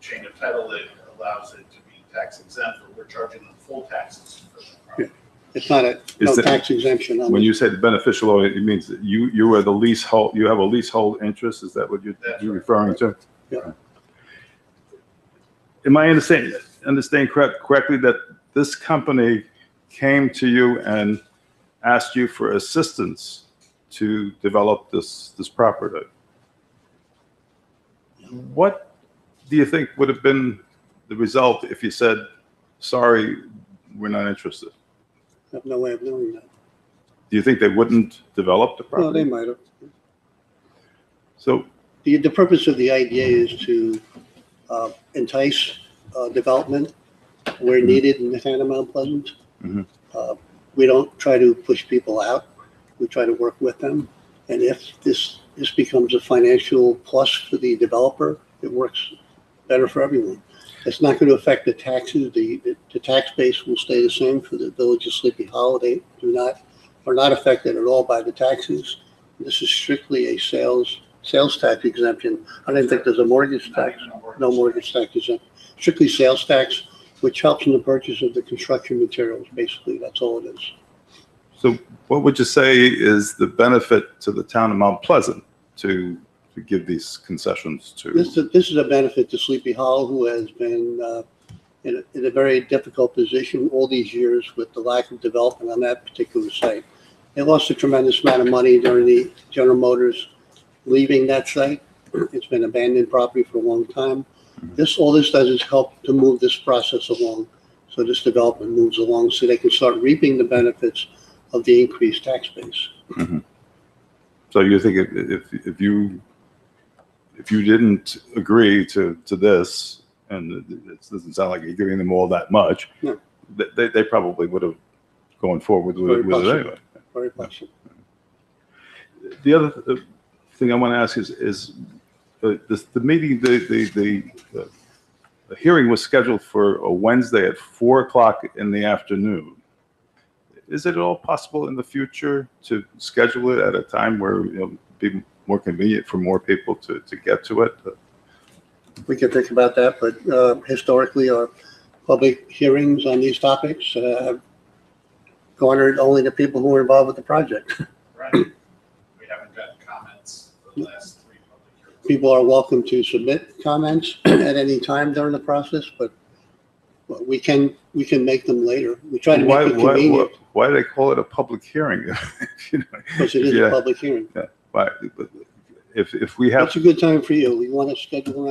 [SPEAKER 9] chain of title that allows it to be tax exempt, but we're charging them full taxes for the property.
[SPEAKER 3] it's not no
[SPEAKER 8] Is that-
[SPEAKER 3] tax exemption on
[SPEAKER 8] When
[SPEAKER 3] it.
[SPEAKER 8] you say the beneficial owner, it means that you are the leasehold, you have a leasehold interest? Is that what you're
[SPEAKER 9] That's
[SPEAKER 8] referring to?
[SPEAKER 3] Yeah.
[SPEAKER 8] Am I understanding correctly that this company came to you and asked you for assistance to develop this property? What do you think would have been the result if you said, sorry, we're not interested?
[SPEAKER 3] I have no way of knowing that.
[SPEAKER 8] Do you think they wouldn't develop the
[SPEAKER 3] Well, they
[SPEAKER 8] property?
[SPEAKER 3] might have.
[SPEAKER 8] So,
[SPEAKER 3] The purpose of the IDA is to entice development where needed in the town of Mount Pleasant.
[SPEAKER 8] Mhm.
[SPEAKER 3] We don't try to push people out. We try to work with them. And if this this becomes a financial plus for the developer. It works better for everyone. It's not going to affect the taxes. The tax base will stay the same for the village of Sleepy Hollow. They are not affected at all by the taxes. This is strictly a sales tax exemption. I don't think there's a mortgage tax. No mortgage tax exemption. Strictly sales tax, which helps in the purchase of the construction materials. Basically, that's all it is.
[SPEAKER 8] So what would you say is the benefit to the town of Mount Pleasant to give these concessions to?
[SPEAKER 3] This is a benefit to Sleepy Hollow, who has been in a very difficult position all these years with the lack of development on that particular site. They lost a tremendous amount of money during the General Motors leaving that site. It's been abandoned property for a long time. All this does is help to move this process along, so this development moves along, so they can start reaping the benefits of the increased tax base.
[SPEAKER 8] Mm-hmm. So you think if you didn't agree to this, and it doesn't sound like you're giving them all that much,
[SPEAKER 3] No.
[SPEAKER 8] they probably would have gone forward with it anyway.
[SPEAKER 3] Very possible.
[SPEAKER 8] The other thing I want to ask is the meeting, the hearing was scheduled for a Wednesday at 4:00 in the afternoon. Is it at all possible in the future to schedule it at a time where be more convenient for more people to get to it?
[SPEAKER 3] We can think about that, but historically, our public hearings on these topics have garnered only the people who are involved with the project.
[SPEAKER 9] Right. We haven't gotten comments for the last 3 public hearings.
[SPEAKER 3] People are welcome to submit comments at any time during the process, but we can make them later. We try to make it convenient.
[SPEAKER 8] Why do they call it a public hearing?
[SPEAKER 3] Because it is a public hearing.
[SPEAKER 8] Yeah. Why? If we have
[SPEAKER 3] What's a good time for you? You want to schedule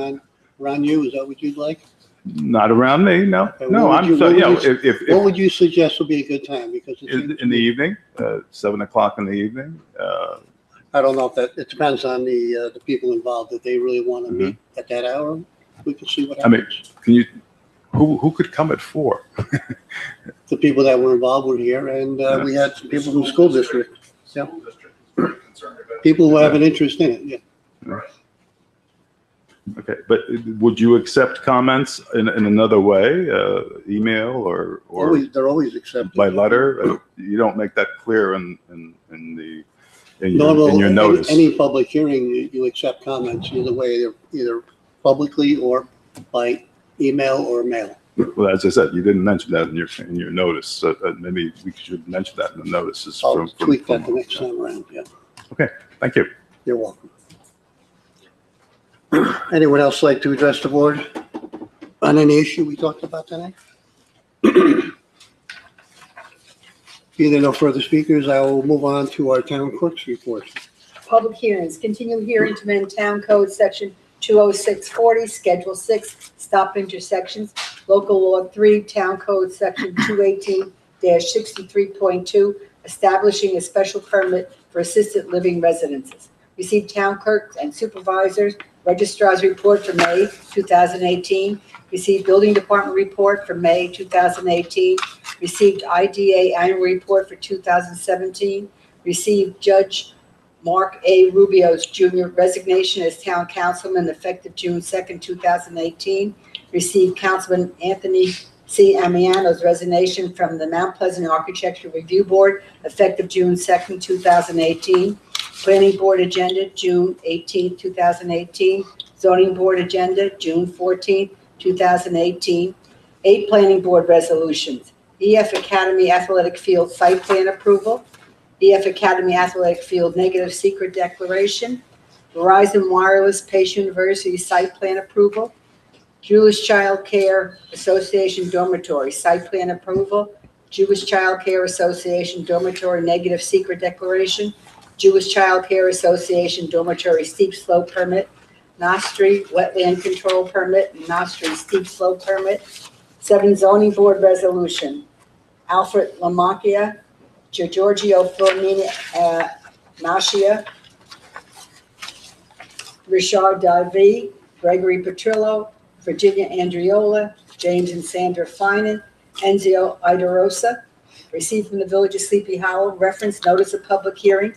[SPEAKER 3] around you? Is that what you'd like?
[SPEAKER 8] not around me, no,
[SPEAKER 3] Okay,
[SPEAKER 8] no.
[SPEAKER 3] what would
[SPEAKER 8] I'm
[SPEAKER 3] you-
[SPEAKER 8] so
[SPEAKER 3] what
[SPEAKER 8] you know
[SPEAKER 3] would you-
[SPEAKER 8] if
[SPEAKER 3] What would you suggest would be a good time? Because it's
[SPEAKER 8] in the evening, 7 o'clock in the evening.
[SPEAKER 3] I don't know if it depends on the people involved. If they really want to meet at that hour, we can see what
[SPEAKER 8] I mean,
[SPEAKER 3] happens.
[SPEAKER 8] can you? Who could come at 4?
[SPEAKER 3] The people that were involved were here, and we had some people from the school district. Yeah.
[SPEAKER 9] School district is very concerned about.
[SPEAKER 3] People who have an interest in it, yeah.
[SPEAKER 9] Right.
[SPEAKER 8] Okay, but would you accept comments in another way, email or
[SPEAKER 3] They're always accepted.
[SPEAKER 8] by letter? You don't make that clear in
[SPEAKER 3] Normal,
[SPEAKER 8] your notice.
[SPEAKER 3] any public hearing, you accept comments either way, either publicly or by email or mail.
[SPEAKER 8] Well, as I said, you didn't mention that in your notice. So maybe we should mention that in the notices.
[SPEAKER 3] I'll tweak that the next time around, yeah.
[SPEAKER 8] Okay, thank you.
[SPEAKER 3] You're welcome. Anyone else like to address the board on any issue we talked about tonight? Either no further speakers, I will move on to our town clerk's report.
[SPEAKER 4] Public hearings, continued hearing to amend Town Code Section 20640, Schedule 6, stop intersections, Local Law 3, Town Code Section 218-63.2, establishing a special permit for assisted living residences. Received town clerk and supervisors, registrar's report for May 2018. Received building department report for May 2018. Received IDA annual report for 2017. Received Judge Mark A. Rubio's Jr. resignation as town councilman effective June 2nd, 2018. Received Councilman Anthony C. Amiano's resignation from the Mount Pleasant Architecture Review Board effective June 2nd, 2018. Planning Board agenda, June 18, 2018. Zoning Board agenda, June 14, 2018. 8 Planning Board resolutions. EF Academy Athletic Field site plan approval. EF Academy Athletic Field negative secret declaration. Verizon Wireless Pace University site plan approval. Jewish Child Care Association dormitory site plan approval. Jewish Child Care Association dormitory negative secret declaration. Jewish Child Care Association dormitory steep slope permit, Nostri wetland control permit, Nostri steep slope permit. 7 zoning board resolution. Alfred Lamacchia, Giorgio Filomena Nascia, Richard Davy, Gregory Petrillo, Virginia Andriola, James and Sandra Finan, Enzio Idarosa. Received from the Village of Sleepy Hollow, reference notice of public hearing.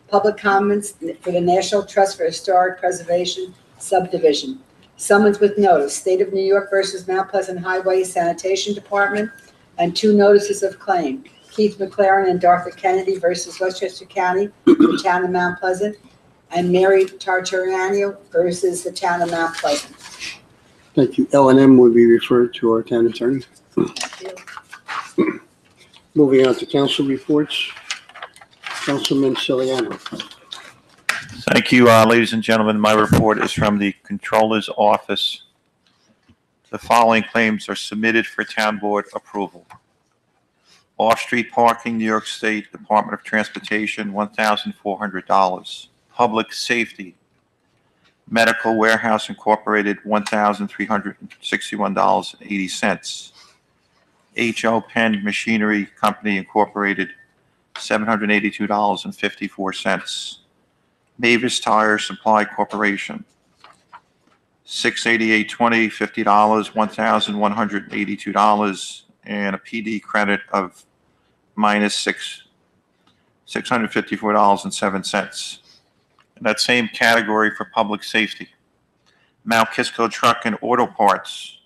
[SPEAKER 4] Public comments for the National Trust for Historic Preservation subdivision. Summons with notice, State of New York versus Mount Pleasant Highway Sanitation Department, and 2 notices of claim. Keith McLaren and Dartha Kennedy versus Westchester County, the town of Mount Pleasant, and Mary Tartariano versus the town of Mount Pleasant.
[SPEAKER 3] Thank you. L&M will be referred to our town attorney.
[SPEAKER 4] Thank you.
[SPEAKER 3] Moving on to council reports. Councilman Siliano.
[SPEAKER 7] Thank you, ladies and gentlemen. My report is from the Controller's Office. The following claims are submitted for town board approval. Off-street parking, New York State Department of Transportation, $1,400. Public safety, Medical Warehouse Incorporated, $1,361.80. H.O. Penn Machinery Company Incorporated, $782.54. Mavis Tire Supply Corporation, $688.20, $50, $1,182, and a PD credit of minus $654.07. In that same category for public safety, Mount Kisco Truck and Auto Parts,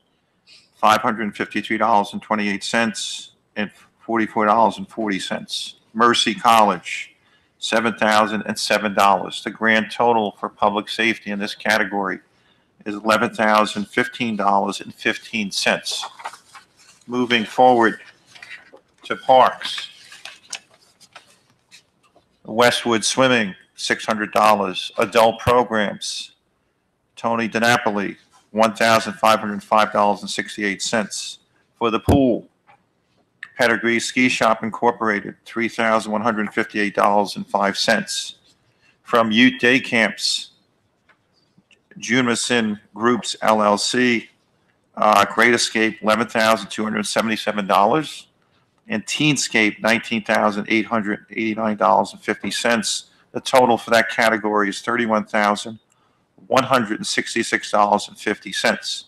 [SPEAKER 7] $553.28 and $44.40. Mercy College, $7,007. The grand total for public safety in this category is $11,015.15. Moving forward to parks, Westwood Swimming, $600. Adult programs, Tony DiNapoli, $1,505.68. For the pool, Pedigree Ski Shop Incorporated, $3,158.05. From Youth Day Camps, Junison Groups LLC, Great Escape, $11,277. And Teenscape, $19,889.50. The total for that category is $31,166.50.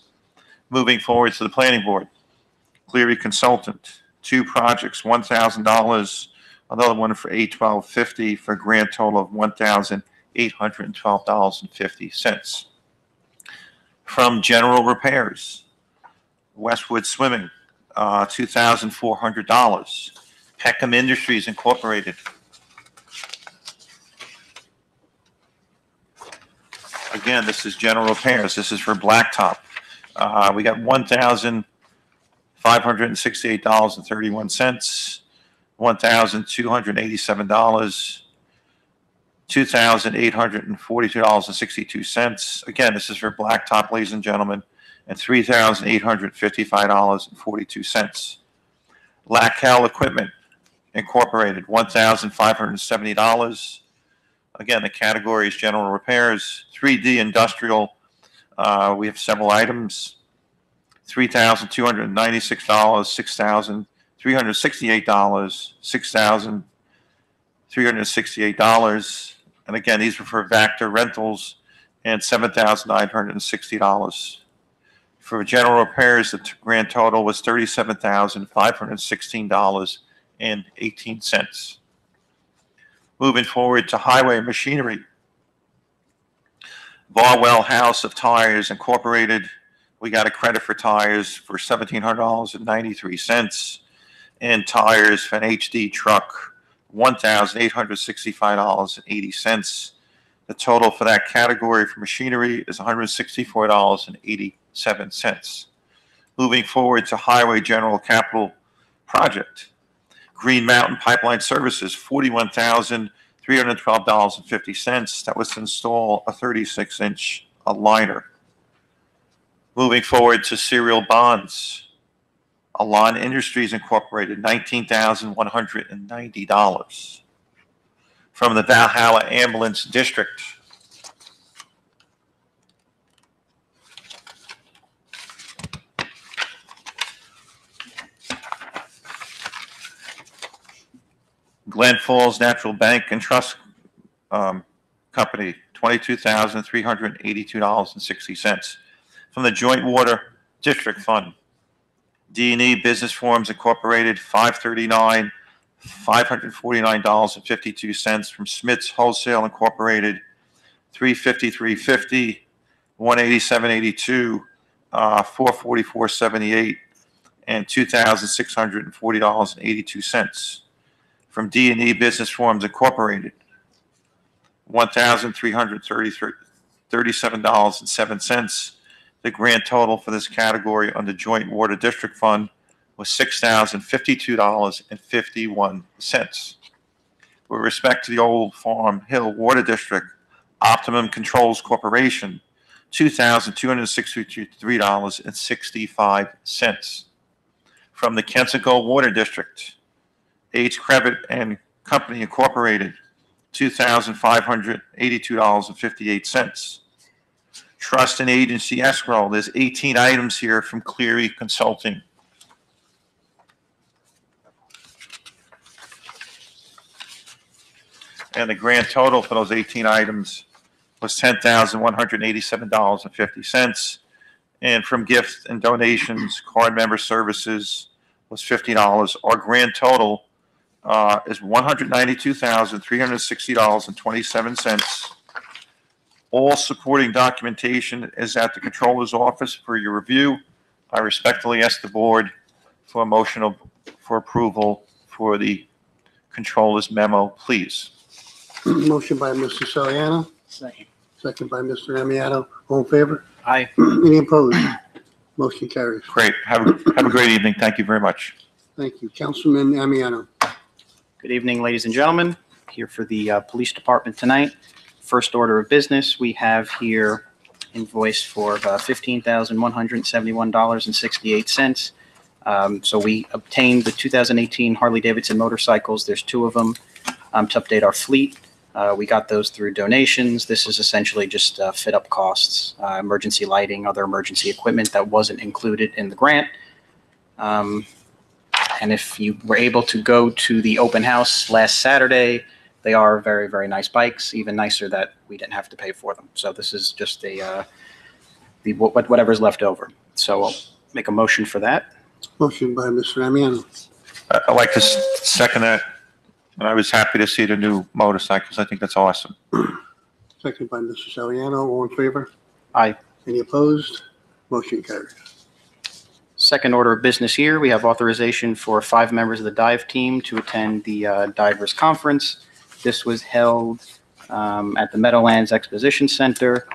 [SPEAKER 7] Moving forward to the planning board, Cleary Consultant, 2 projects, $1,000, another one for $812.50 for a grand total of $1,812.50. From General Repairs, Westwood Swimming, $2,400. Peckham Industries Incorporated, again, this is general repairs. This is for blacktop. We got $1,568.31, $1,287, $2,842.62. Again, this is for blacktop, ladies and gentlemen, and $3,855.42. Lackel Equipment Incorporated, $1,570. Again, the category is general repairs. 3D Industrial, we have several items. $3,296, $6,368, $6,368. And again, these were for Vactor Rentals, and $7,960. For general repairs, the grand total was $37,516.18. Moving forward to highway machinery, Barwell House of Tires Incorporated, we got a credit for tires for $1,700.93, and tires for an HD truck, $1,865.80. The total for that category for machinery is $164.87. Moving forward to highway general capital project, Green Mountain Pipeline Services, $41,312.50. That was to install a 36-inch liner. Moving forward to serial bonds, Alon Industries Incorporated, $19,190. From the Valhalla Ambulance District, Glen Falls Natural Bank and Trust Company, $22,382.60. From the Joint Water District Fund, D&E Business Forums Incorporated, $539, $549.52 from Smith's Wholesale Incorporated, $353.50, $187.82, $444.78, and $2,640.82 from D&E Business Forms Incorporated, $1,337.07. The grand total for this category on the Joint Water District Fund was $6,052.51. With respect to the Old Farm Hill Water District, Optimum Controls Corporation, $2,263.65. From the Kensico Water District, H. Crevitt and Company Incorporated, $2,582.58. Trust and Agency Escrow, there's 18 items here from Cleary Consulting. And the grand total for those 18 items was $10,187.50. And from gifts and donations, card member services was $50. Our grand total is $192,360.27. All supporting documentation is at the Controller's office for your review. I respectfully ask the board for a motion for approval for the Controller's memo, please.
[SPEAKER 3] Motion by Mr. Saliano,
[SPEAKER 6] Second.
[SPEAKER 3] second by Mr. Amiano. All in favor?
[SPEAKER 6] Aye.
[SPEAKER 3] Any opposed? Motion carries.
[SPEAKER 7] Great. Have a great evening. Thank you very much.
[SPEAKER 3] Thank you. Councilman Amiano.
[SPEAKER 6] Good evening, ladies and gentlemen. Here for the Police Department tonight. First order of business, we have here invoice for $15,171.68. So we obtained the 2018 Harley-Davidson motorcycles. There's two of them to update our fleet. We got those through donations. This is essentially just fit-up costs, emergency lighting, other emergency equipment that wasn't included in the grant. And if you were able to go to the open house last Saturday, they are very, very nice bikes, even nicer that we didn't have to pay for them. So this is just whatever's left over. So I'll make a motion for that.
[SPEAKER 3] Motion by Mr. Amiano.
[SPEAKER 7] I'd like to second that. And I was happy to see the new motorcycles. I think that's awesome.
[SPEAKER 3] Second by Mr. Saliano. All in favor?
[SPEAKER 6] Aye.
[SPEAKER 3] Any opposed? Motion carries.
[SPEAKER 6] Second order of business here, we have authorization for 5 members of the dive team to attend the Divers Conference. This was held at the Meadowlands Exposition Center.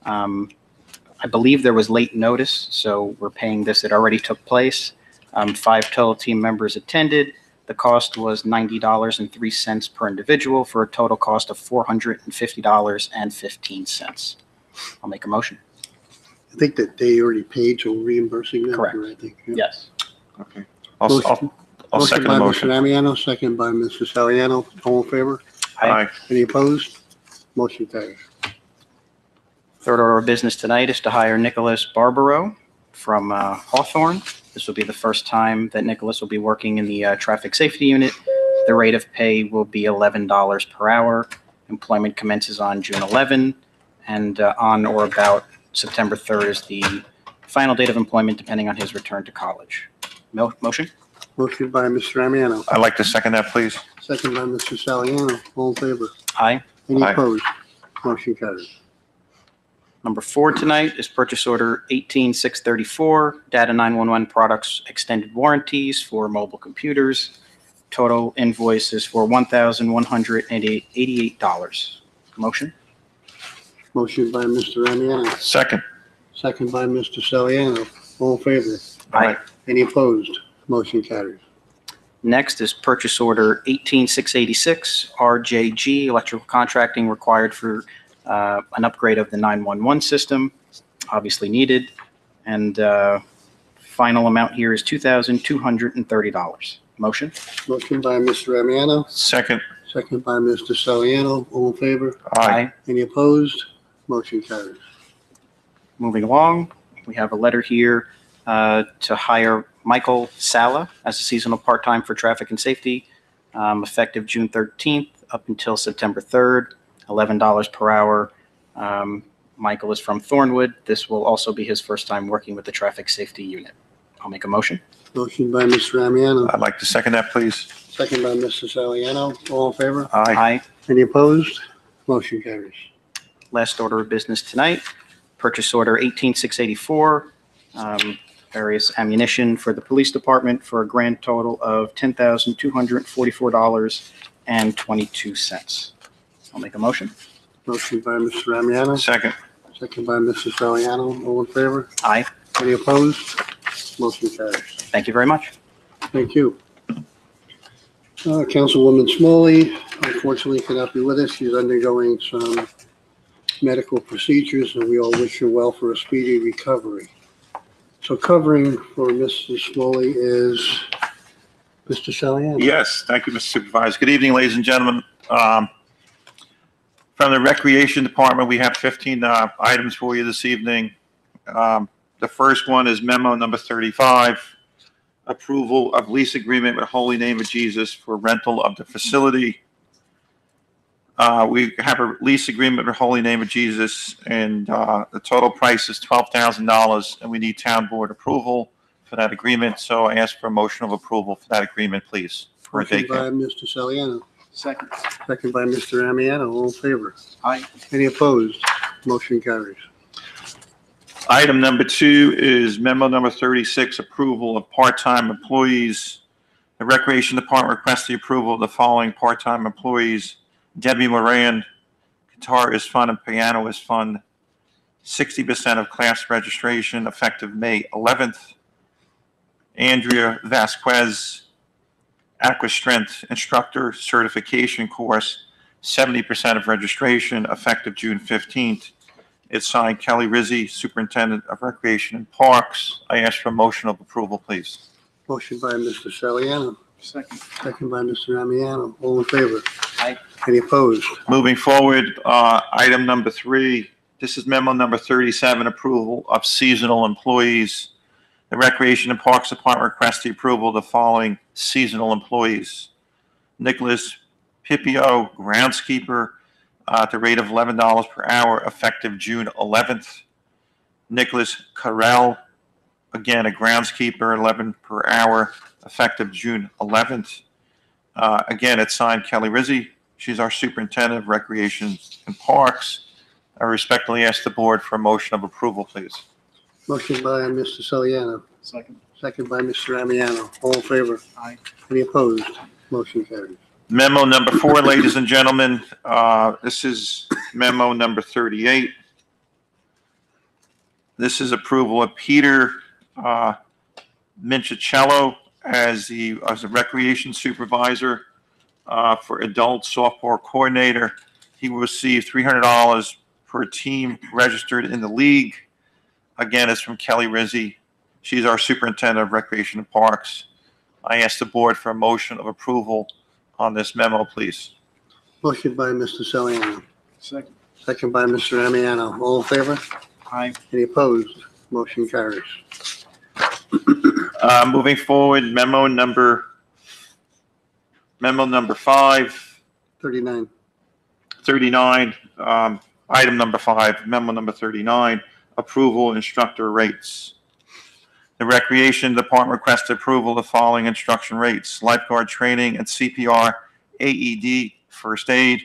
[SPEAKER 6] I believe there was late notice, so we're paying this. It already took place. 5 total team members attended. The cost was $90.03 per individual for a total cost of $450.15. I'll make a motion.
[SPEAKER 3] I think that they already paid, so we're reimbursing them.
[SPEAKER 6] Correct.
[SPEAKER 3] I think. Yeah.
[SPEAKER 6] Yes.
[SPEAKER 7] Okay. I'll second the motion.
[SPEAKER 3] Motion by Mr. Amiano, second by Mr. Saliano. All in favor?
[SPEAKER 7] Aye.
[SPEAKER 3] Any opposed? Motion carries.
[SPEAKER 6] Third order of business tonight is to hire Nicholas Barbaro from Hawthorne. This will be the first time that Nicholas will be working in the traffic safety unit. The rate of pay will be $11 per hour. Employment commences on June 11, and on or about September 3rd is the final date of employment, depending on his return to college. Motion?
[SPEAKER 3] Motion by Mr. Amiano,
[SPEAKER 7] I'd like to second that, please.
[SPEAKER 3] second by Mr. Saliano. All in favor?
[SPEAKER 6] Aye.
[SPEAKER 3] Any
[SPEAKER 7] Aye.
[SPEAKER 3] opposed? Motion carries.
[SPEAKER 6] Number 4 tonight is purchase order 18634, Data 911 products extended warranties for mobile computers. Total invoice is for $1,188. Motion?
[SPEAKER 3] Motion by Mr. Amiano,
[SPEAKER 7] Second.
[SPEAKER 3] second by Mr. Saliano. All in favor?
[SPEAKER 6] Aye.
[SPEAKER 3] Any opposed? Motion carries.
[SPEAKER 6] Next is purchase order 18686, RJG Electrical Contracting required for an upgrade of the 911 system, obviously needed. And final amount here is $2,230. Motion?
[SPEAKER 3] Motion by Mr. Amiano,
[SPEAKER 7] Second.
[SPEAKER 3] second by Mr. Saliano. All in favor?
[SPEAKER 7] Aye.
[SPEAKER 3] Any opposed? Motion carries.
[SPEAKER 6] Moving along, we have a letter here to hire Michael Sala as a seasonal part-time for traffic and safety, effective June 13th up until September 3rd, $11 per hour. Michael is from Thornwood. This will also be his first time working with the traffic safety unit. I'll make a motion.
[SPEAKER 3] Motion by Mr. Amiano,
[SPEAKER 7] I'd like to second that, please.
[SPEAKER 3] second by Mr. Saliano. All in favor?
[SPEAKER 7] Aye.
[SPEAKER 6] Aye.
[SPEAKER 3] Any opposed? Motion carries.
[SPEAKER 6] Last order of business tonight, purchase order 18684, various ammunition for the police department for a grand total of $10,244.22. I'll make a motion.
[SPEAKER 3] Motion by Mr. Amiano,
[SPEAKER 7] Second.
[SPEAKER 3] second by Mr. Saliano. All in favor?
[SPEAKER 6] Aye.
[SPEAKER 3] Any opposed? Motion carries.
[SPEAKER 6] Thank you very much.
[SPEAKER 3] Thank you. Councilwoman Smalley, unfortunately cannot be with us. She's undergoing some medical procedures, and we all wish her well for a speedy recovery. So covering for Mrs. Smalley is Mr. Saliano.
[SPEAKER 7] Yes, thank you, Mr. Supervisor. Good evening, ladies and gentlemen. From the Recreation Department, we have 15 items for you this evening. The first one is memo number 35, approval of lease agreement with Holy Name of Jesus for rental of the facility. We have a lease agreement with Holy Name of Jesus, and the total price is $12,000, and we need town board approval for that agreement. So I ask for a motion of approval for that agreement, please, for a
[SPEAKER 3] Motion by
[SPEAKER 7] daycare.
[SPEAKER 3] Mr. Saliano,
[SPEAKER 6] Second.
[SPEAKER 3] second by Mr. Amiano. All in favor?
[SPEAKER 6] Aye.
[SPEAKER 3] Any opposed? Motion carries.
[SPEAKER 7] Item number 2 is memo number 36, approval of part-time employees. The Recreation Department requests the approval of the following part-time employees: Debbie Moran, guitar is fun and piano is fun, 60% of class registration effective May 11th. Andrea Vasquez, Aqua Strength instructor certification course, 70% of registration effective June 15th. It's signed Kelly Rizzi, Superintendent of Recreation and Parks. I ask for a motion of approval, please.
[SPEAKER 3] Motion by Mr. Saliano,
[SPEAKER 6] Second.
[SPEAKER 3] second by Mr. Amiano. All in favor?
[SPEAKER 6] Aye.
[SPEAKER 3] Any opposed?
[SPEAKER 7] Moving forward, item number 3, this is memo number 37, approval of seasonal employees. The Recreation and Parks Department requests the approval of the following seasonal employees: Nicholas Pipio, groundskeeper, at the rate of $11 per hour, effective June 11th. Nicholas Carell, again, a groundskeeper, 11 per hour, effective June 11th. Again, it's signed Kelly Rizzi. She's our Superintendent of Recreation and Parks. I respectfully ask the board for a motion of approval, please.
[SPEAKER 3] Motion by Mr. Saliano,
[SPEAKER 6] Second.
[SPEAKER 3] second by Mr. Amiano. All in favor?
[SPEAKER 6] Aye.
[SPEAKER 3] Any opposed? Motion carries.
[SPEAKER 7] Memo number 4, ladies and gentlemen, this is memo number 38. This is approval of Peter Mincicello as a recreation supervisor for adult softball coordinator. He will receive $300 per team registered in the league. Again, it's from Kelly Rizzi. She's our Superintendent of Recreation and Parks. I ask the board for a motion of approval on this memo, please.
[SPEAKER 3] Motion by Mr. Saliano,
[SPEAKER 6] Second.
[SPEAKER 3] second by Mr. Amiano. All in favor?
[SPEAKER 6] Aye.
[SPEAKER 3] Any opposed? Motion carries.
[SPEAKER 7] Moving forward, memo number 5,
[SPEAKER 3] 39.
[SPEAKER 7] 39, item number 5, memo number 39, approval instructor rates. The Recreation Department requests approval of the following instruction rates: lifeguard training and CPR, AED, first aid,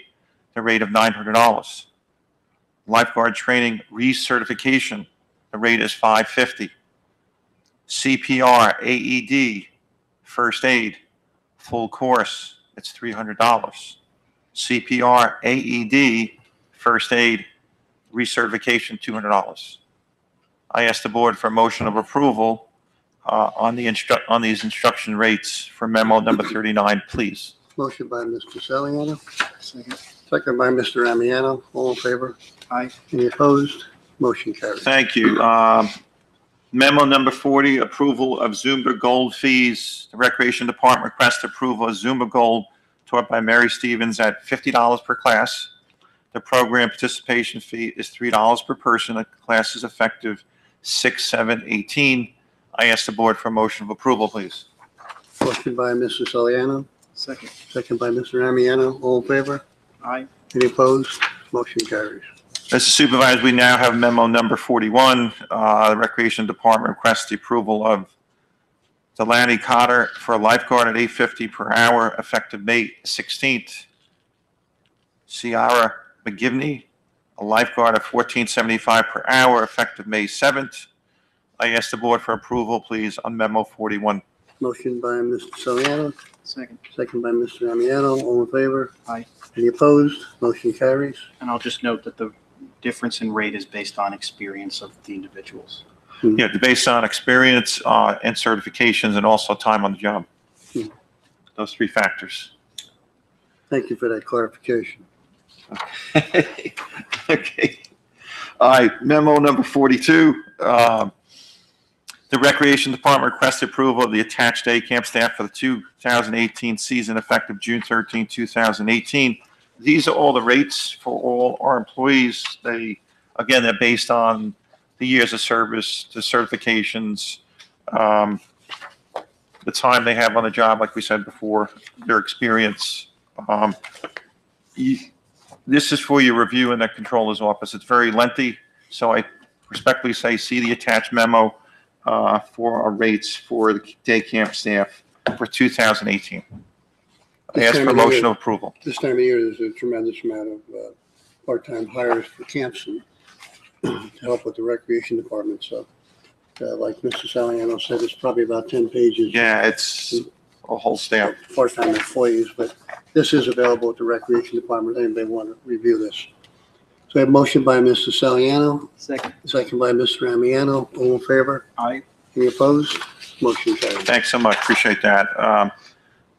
[SPEAKER 7] the rate of $900. Lifeguard training recertification, the rate is $550. CPR, AED, first aid, full course, it's $300. CPR, AED, first aid, recertification, $200. I ask the board for a motion of approval on these instruction rates for memo number 39, please.
[SPEAKER 3] Motion by Mr. Saliano,
[SPEAKER 6] Second.
[SPEAKER 3] second by Mr. Amiano. All in favor?
[SPEAKER 6] Aye.
[SPEAKER 3] Any opposed? Motion carries.
[SPEAKER 7] Thank you. Memo number 40, approval of Zumba Gold fees. The Recreation Department requests approval of Zumba Gold taught by Mary Stevens at $50 per class. The program participation fee is $3 per person. The class is effective 6/7/18. I ask the board for a motion of approval, please.
[SPEAKER 3] Motion by Mr. Saliano,
[SPEAKER 6] Second.
[SPEAKER 3] second by Mr. Amiano. All in favor?
[SPEAKER 6] Aye.
[SPEAKER 3] Any opposed? Motion carries.
[SPEAKER 7] Mr. Supervisor, we now have memo number 41. The Recreation Department requests the approval of Delaney Cotter for a lifeguard at $8.50 per hour, effective May 16th. Ciara McGivney, a lifeguard at $14.75 per hour, effective May 7th. I ask the board for approval, please, on memo 41.
[SPEAKER 3] Motion by Mr. Saliano,
[SPEAKER 6] Second.
[SPEAKER 3] second by Mr. Amiano. All in favor?
[SPEAKER 6] Aye.
[SPEAKER 3] Any opposed? Motion carries.
[SPEAKER 6] And I'll just note that the difference in rate is based on experience of the individuals.
[SPEAKER 7] Yeah, based on experience and certifications and also time on the job. Those three factors.
[SPEAKER 3] Thank you for that clarification.
[SPEAKER 7] Okay. All right, memo number 42. The Recreation Department requested approval of the attached day camp staff for the 2018 season effective June 13, 2018. These are all the rates for all our employees. Again, they're based on the years of service, the certifications, the time they have on the job, like we said before, their experience. This is for your review in the controller's office. It's very lengthy, so I respectfully say see the attached memo for our rates for the day camp staff for 2018. I ask for motion of approval.
[SPEAKER 3] This time of year, there's a tremendous amount of part-time hires for camps and to help with the recreation department. So, like Mr. Saliano said, it's probably about 10 pages.
[SPEAKER 7] Yeah, it's a whole staff.
[SPEAKER 3] Part-time employees, but this is available at the recreation department if anybody want to review this. So I have a motion by Mr. Saliano,
[SPEAKER 6] Second.
[SPEAKER 3] second by Mr. Amiano. All in favor?
[SPEAKER 6] Aye.
[SPEAKER 3] Any opposed? Motion carries.
[SPEAKER 7] Thanks so much. Appreciate that.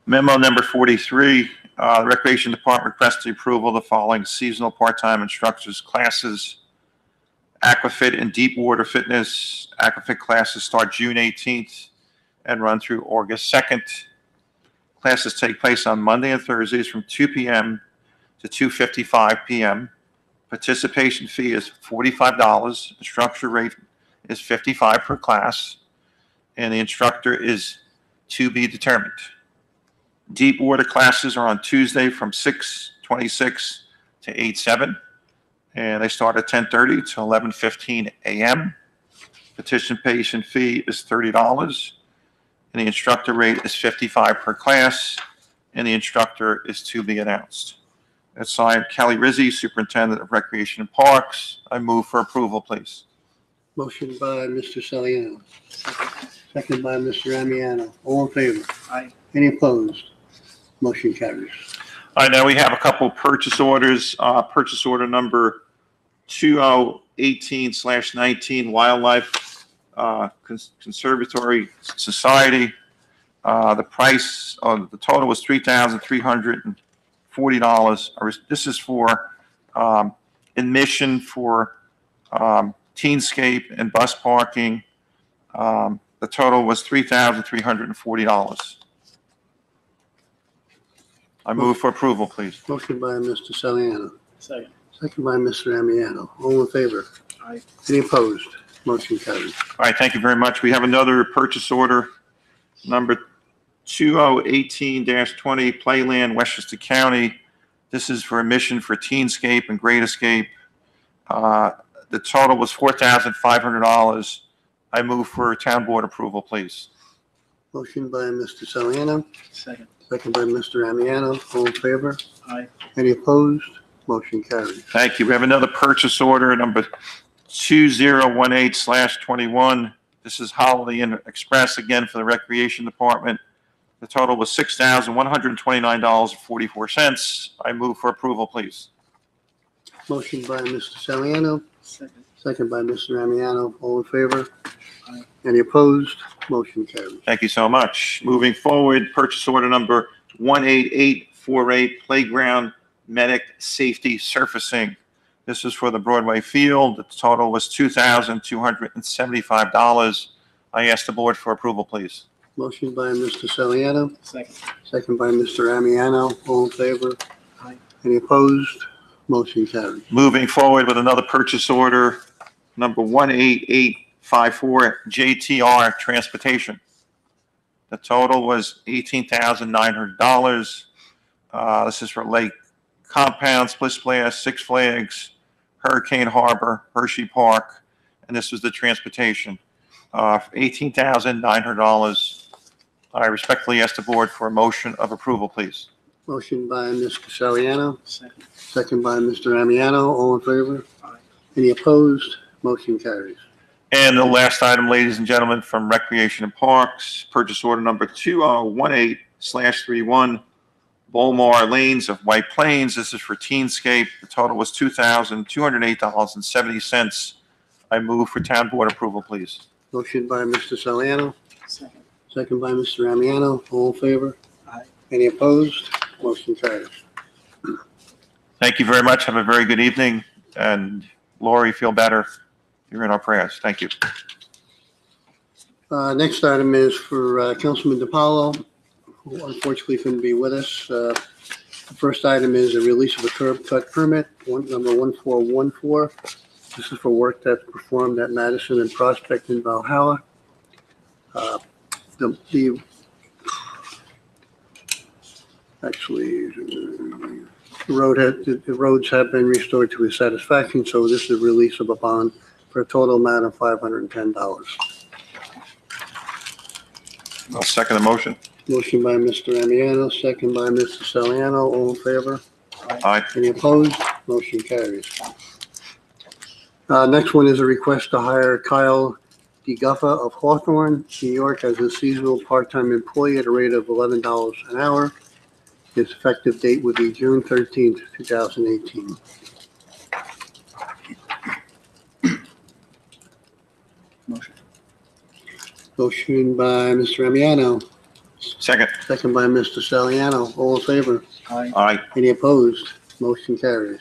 [SPEAKER 7] Memo number 43, the Recreation Department requests the approval of the following seasonal part-time instructors classes. Aquafit and Deep Water Fitness. Aquafit classes start June 18th and run through August 2nd. Classes take place on Monday and Thursdays from 2 p.m. to 2:55 p.m. Participation fee is $45. Instructor rate is $55 per class, and the instructor is to be determined. Deep water classes are on Tuesday from 6:26 to 8:07, and they start at 10:30 to 11:15 a.m. Participation fee is $30, and the instructor rate is $55 per class, and the instructor is to be announced. It's signed Kelly Rizzi, Superintendent of Recreation and Parks. I move for approval, please.
[SPEAKER 3] Motion by Mr. Saliano, second by Mr. Amiano. All in favor?
[SPEAKER 6] Aye.
[SPEAKER 3] Any opposed? Motion carries.
[SPEAKER 7] All right, now we have a couple purchase orders. Purchase order number 2018/19 Wildlife Conservatory Society. The price of the total was $3,340. This is for admission for Teenscape and bus parking. The total was $3,340. I move for approval, please.
[SPEAKER 3] Motion by Mr. Saliano,
[SPEAKER 6] Second.
[SPEAKER 3] second by Mr. Amiano. All in favor?
[SPEAKER 6] Aye.
[SPEAKER 3] Any opposed? Motion carries.
[SPEAKER 7] All right, thank you very much. We have another purchase order, number 2018-20 Playland, Westchester County. This is for admission for Teenscape and Great Escape. The total was $4,500. I move for town board approval, please.
[SPEAKER 3] Motion by Mr. Saliano,
[SPEAKER 6] Second.
[SPEAKER 3] second by Mr. Amiano. All in favor?
[SPEAKER 6] Aye.
[SPEAKER 3] Any opposed? Motion carries.
[SPEAKER 7] Thank you. We have another purchase order, number 2018/21. This is Holiday Inn Express, again for the Recreation Department. The total was $6,129.44. I move for approval, please.
[SPEAKER 3] Motion by Mr. Saliano,
[SPEAKER 6] Second.
[SPEAKER 3] second by Mr. Amiano. All in favor?
[SPEAKER 6] Aye.
[SPEAKER 3] Any opposed? Motion carries.
[SPEAKER 7] Thank you so much. Moving forward, purchase order number 18848 Playground Medic Safety Surfacing. This is for the Broadway Field. The total was $2,275. I ask the board for approval, please.
[SPEAKER 3] Motion by Mr. Saliano,
[SPEAKER 6] Second.
[SPEAKER 3] second by Mr. Amiano. All in favor?
[SPEAKER 6] Aye.
[SPEAKER 3] Any opposed? Motion carries.
[SPEAKER 7] Moving forward with another purchase order, number 18854 JTR Transportation. The total was $18,900. This is for Lake Compound, Split Splash, Six Flags, Hurricane Harbor, Hershey Park, and this was the transportation. $18,900. I respectfully ask the board for a motion of approval, please.
[SPEAKER 3] Motion by Ms. Casariano,
[SPEAKER 6] Second.
[SPEAKER 3] second by Mr. Amiano. All in favor?
[SPEAKER 6] Aye.
[SPEAKER 3] Any opposed? Motion carries.
[SPEAKER 7] And the last item, ladies and gentlemen, from Recreation and Parks, purchase order number 2018/31, Bolmar Lanes of White Plains. This is for Teenscape. The total was $2,208.70. I move for town board approval, please.
[SPEAKER 3] Motion by Mr. Saliano,
[SPEAKER 6] Second.
[SPEAKER 3] second by Mr. Amiano. All in favor?
[SPEAKER 6] Aye.
[SPEAKER 3] Any opposed? Motion carries.
[SPEAKER 7] Thank you very much. Have a very good evening. And Lori, feel better. You're in our prayers. Thank you.
[SPEAKER 3] Next item is for Councilman DiPaolo, who unfortunately couldn't be with us. The first item is a release of a curb cut permit, number 1414. This is for work that's performed at Madison and Prospect in Valhalla. The roads have been restored to his satisfaction, so this is a release of a bond for a total amount of $510.
[SPEAKER 7] I'll second the motion.
[SPEAKER 3] Motion by Mr. Amiano, second by Mr. Saliano. All in favor?
[SPEAKER 7] Aye.
[SPEAKER 3] Any opposed? Motion carries. Next one is a request to hire Kyle DeGuffa of Hawthorne, New York, as a seasonal part-time employee at a rate of $11 an hour. His effective date would be June 13th, 2018.
[SPEAKER 6] Motion.
[SPEAKER 3] Motion by Mr. Amiano,
[SPEAKER 7] Second.
[SPEAKER 3] second by Mr. Saliano. All in favor?
[SPEAKER 6] Aye.
[SPEAKER 7] Aye.
[SPEAKER 3] Any opposed? Motion carries.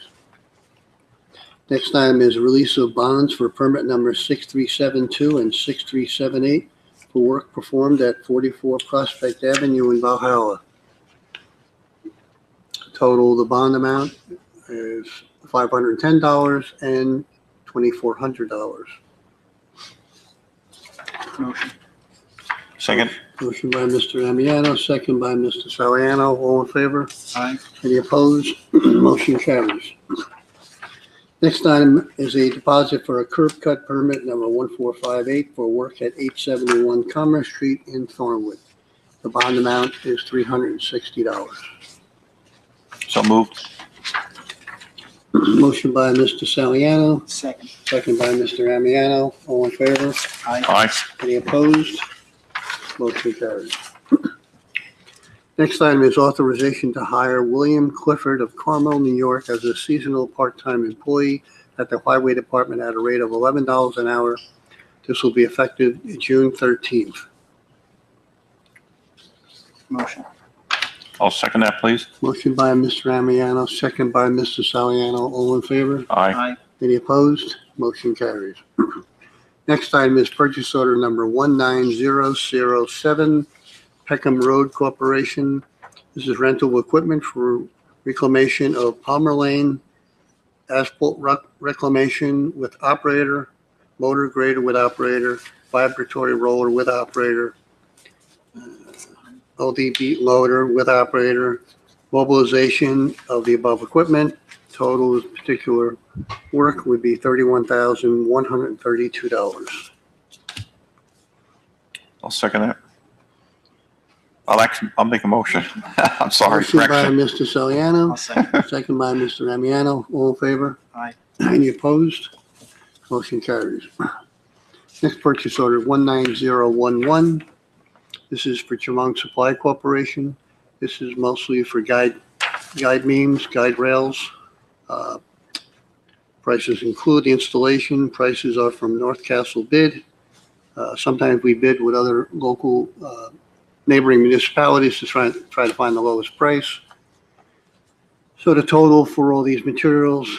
[SPEAKER 3] Next item is release of bonds for permit number 6372 and 6378 for work performed at 44 Prospect Avenue in Valhalla. Total, the bond amount is $510 and $2,400.
[SPEAKER 6] Motion.
[SPEAKER 7] Second.
[SPEAKER 3] Motion by Mr. Amiano, second by Mr. Saliano. All in favor?
[SPEAKER 6] Aye.
[SPEAKER 3] Any opposed? Motion carries. Next item is a deposit for a curb cut permit number 1458 for work at 871 Commerce Street in Thornwood. The bond amount is $360.
[SPEAKER 7] So moved.
[SPEAKER 3] Motion by Mr. Saliano,
[SPEAKER 6] Second.
[SPEAKER 3] second by Mr. Amiano. All in favor?
[SPEAKER 6] Aye.
[SPEAKER 7] Aye.
[SPEAKER 3] Any opposed? Motion carries. Next item is authorization to hire William Clifford of Carmel, New York, as a seasonal part-time employee at the Highway Department at a rate of $11 an hour. This will be effective June 13th.
[SPEAKER 6] Motion.
[SPEAKER 7] I'll second that, please.
[SPEAKER 3] Motion by Mr. Amiano, second by Mr. Saliano. All in favor?
[SPEAKER 7] Aye.
[SPEAKER 6] Aye.
[SPEAKER 3] Any opposed? Motion carries. Next item is purchase order number 19007, Peckham Road Corporation. This is rental equipment for reclamation of Palmer Lane, asphalt reclamation with operator, motor grader with operator, vibratory roller with operator, ODB loader with operator, mobilization of the above equipment. Total particular work would be $31,132.
[SPEAKER 7] I'll second that. I'll make a motion. I'm sorry.
[SPEAKER 3] Motion by
[SPEAKER 7] Correction.
[SPEAKER 3] Mr. Saliano,
[SPEAKER 6] I'll second.
[SPEAKER 3] second by Mr. Amiano. All in favor?
[SPEAKER 6] Aye.
[SPEAKER 3] Any opposed? Motion carries. Next purchase order, 19011. This is for Chemung Supply Corporation. This is mostly for guide beams, guide rails. Prices include the installation. Prices are from North Castle Bid. Sometimes we bid with other local neighboring municipalities to try to find the lowest price. So the total for all these materials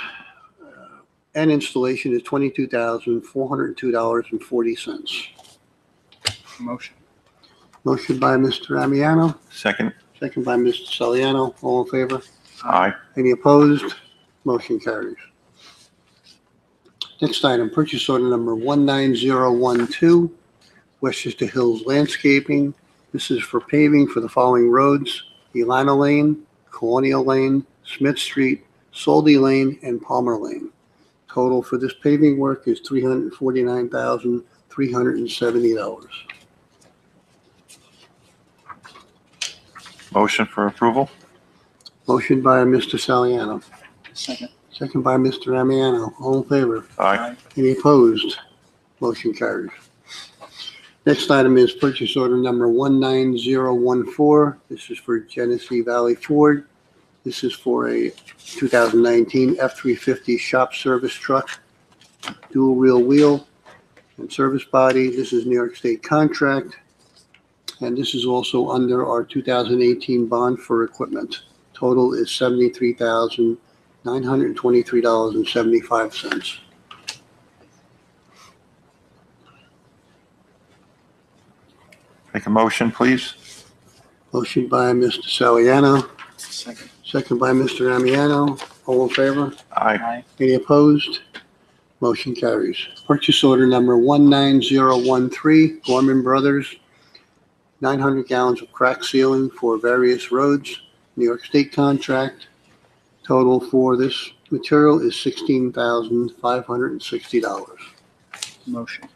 [SPEAKER 3] and installation is $22,402.40.
[SPEAKER 6] Motion.
[SPEAKER 3] Motion by Mr. Amiano,
[SPEAKER 7] Second.
[SPEAKER 3] second by Mr. Saliano. All in favor?
[SPEAKER 7] Aye.
[SPEAKER 3] Any opposed? Motion carries. Next item, purchase order number 19012, Westchester Hills Landscaping. This is for paving for the following roads: Elana Lane, Colonial Lane, Smith Street, Soldy Lane, and Palmer Lane. Total for this paving work is $349,370.
[SPEAKER 7] Motion for approval?
[SPEAKER 3] Motion by Mr. Saliano,
[SPEAKER 6] Second.
[SPEAKER 3] second by Mr. Amiano. All in favor?
[SPEAKER 7] Aye.
[SPEAKER 3] Any opposed? Motion carries. Next item is purchase order number 19014. This is for Genesee Valley Ford. This is for a 2019 F-350 shop service truck, dual rear wheel and service body. This is New York State contract. And this is also under our 2018 bond for equipment. Total is $73,923.75.
[SPEAKER 7] Make a motion, please?
[SPEAKER 3] Motion by Mr. Saliano,
[SPEAKER 6] Second.
[SPEAKER 3] second by Mr. Amiano. All in favor?
[SPEAKER 7] Aye.
[SPEAKER 6] Aye.
[SPEAKER 3] Any opposed? Motion carries. Purchase order number 19013, Gorman Brothers, 900 gallons of crack sealing for various roads, New York State contract. Total for this material is $16,560.
[SPEAKER 6] Motion.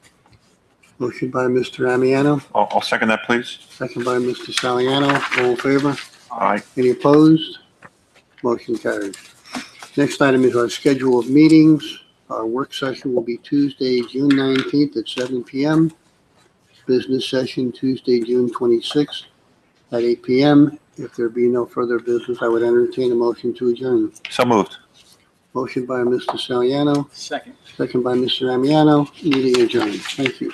[SPEAKER 3] Motion by Mr. Amiano,
[SPEAKER 7] I'll second that, please.
[SPEAKER 3] second by Mr. Saliano. All in favor?
[SPEAKER 7] Aye.
[SPEAKER 3] Any opposed? Motion carries. Next item is our schedule of meetings. Our work session will be Tuesday, June 19th at 7 PM. Business session Tuesday, June 26th at 8 PM. If there be no further business, I would entertain a motion to adjourn.
[SPEAKER 7] So moved.
[SPEAKER 3] Motion by Mr. Saliano,
[SPEAKER 6] Second.
[SPEAKER 3] second by Mr. Amiano. Meeting adjourned. Thank you.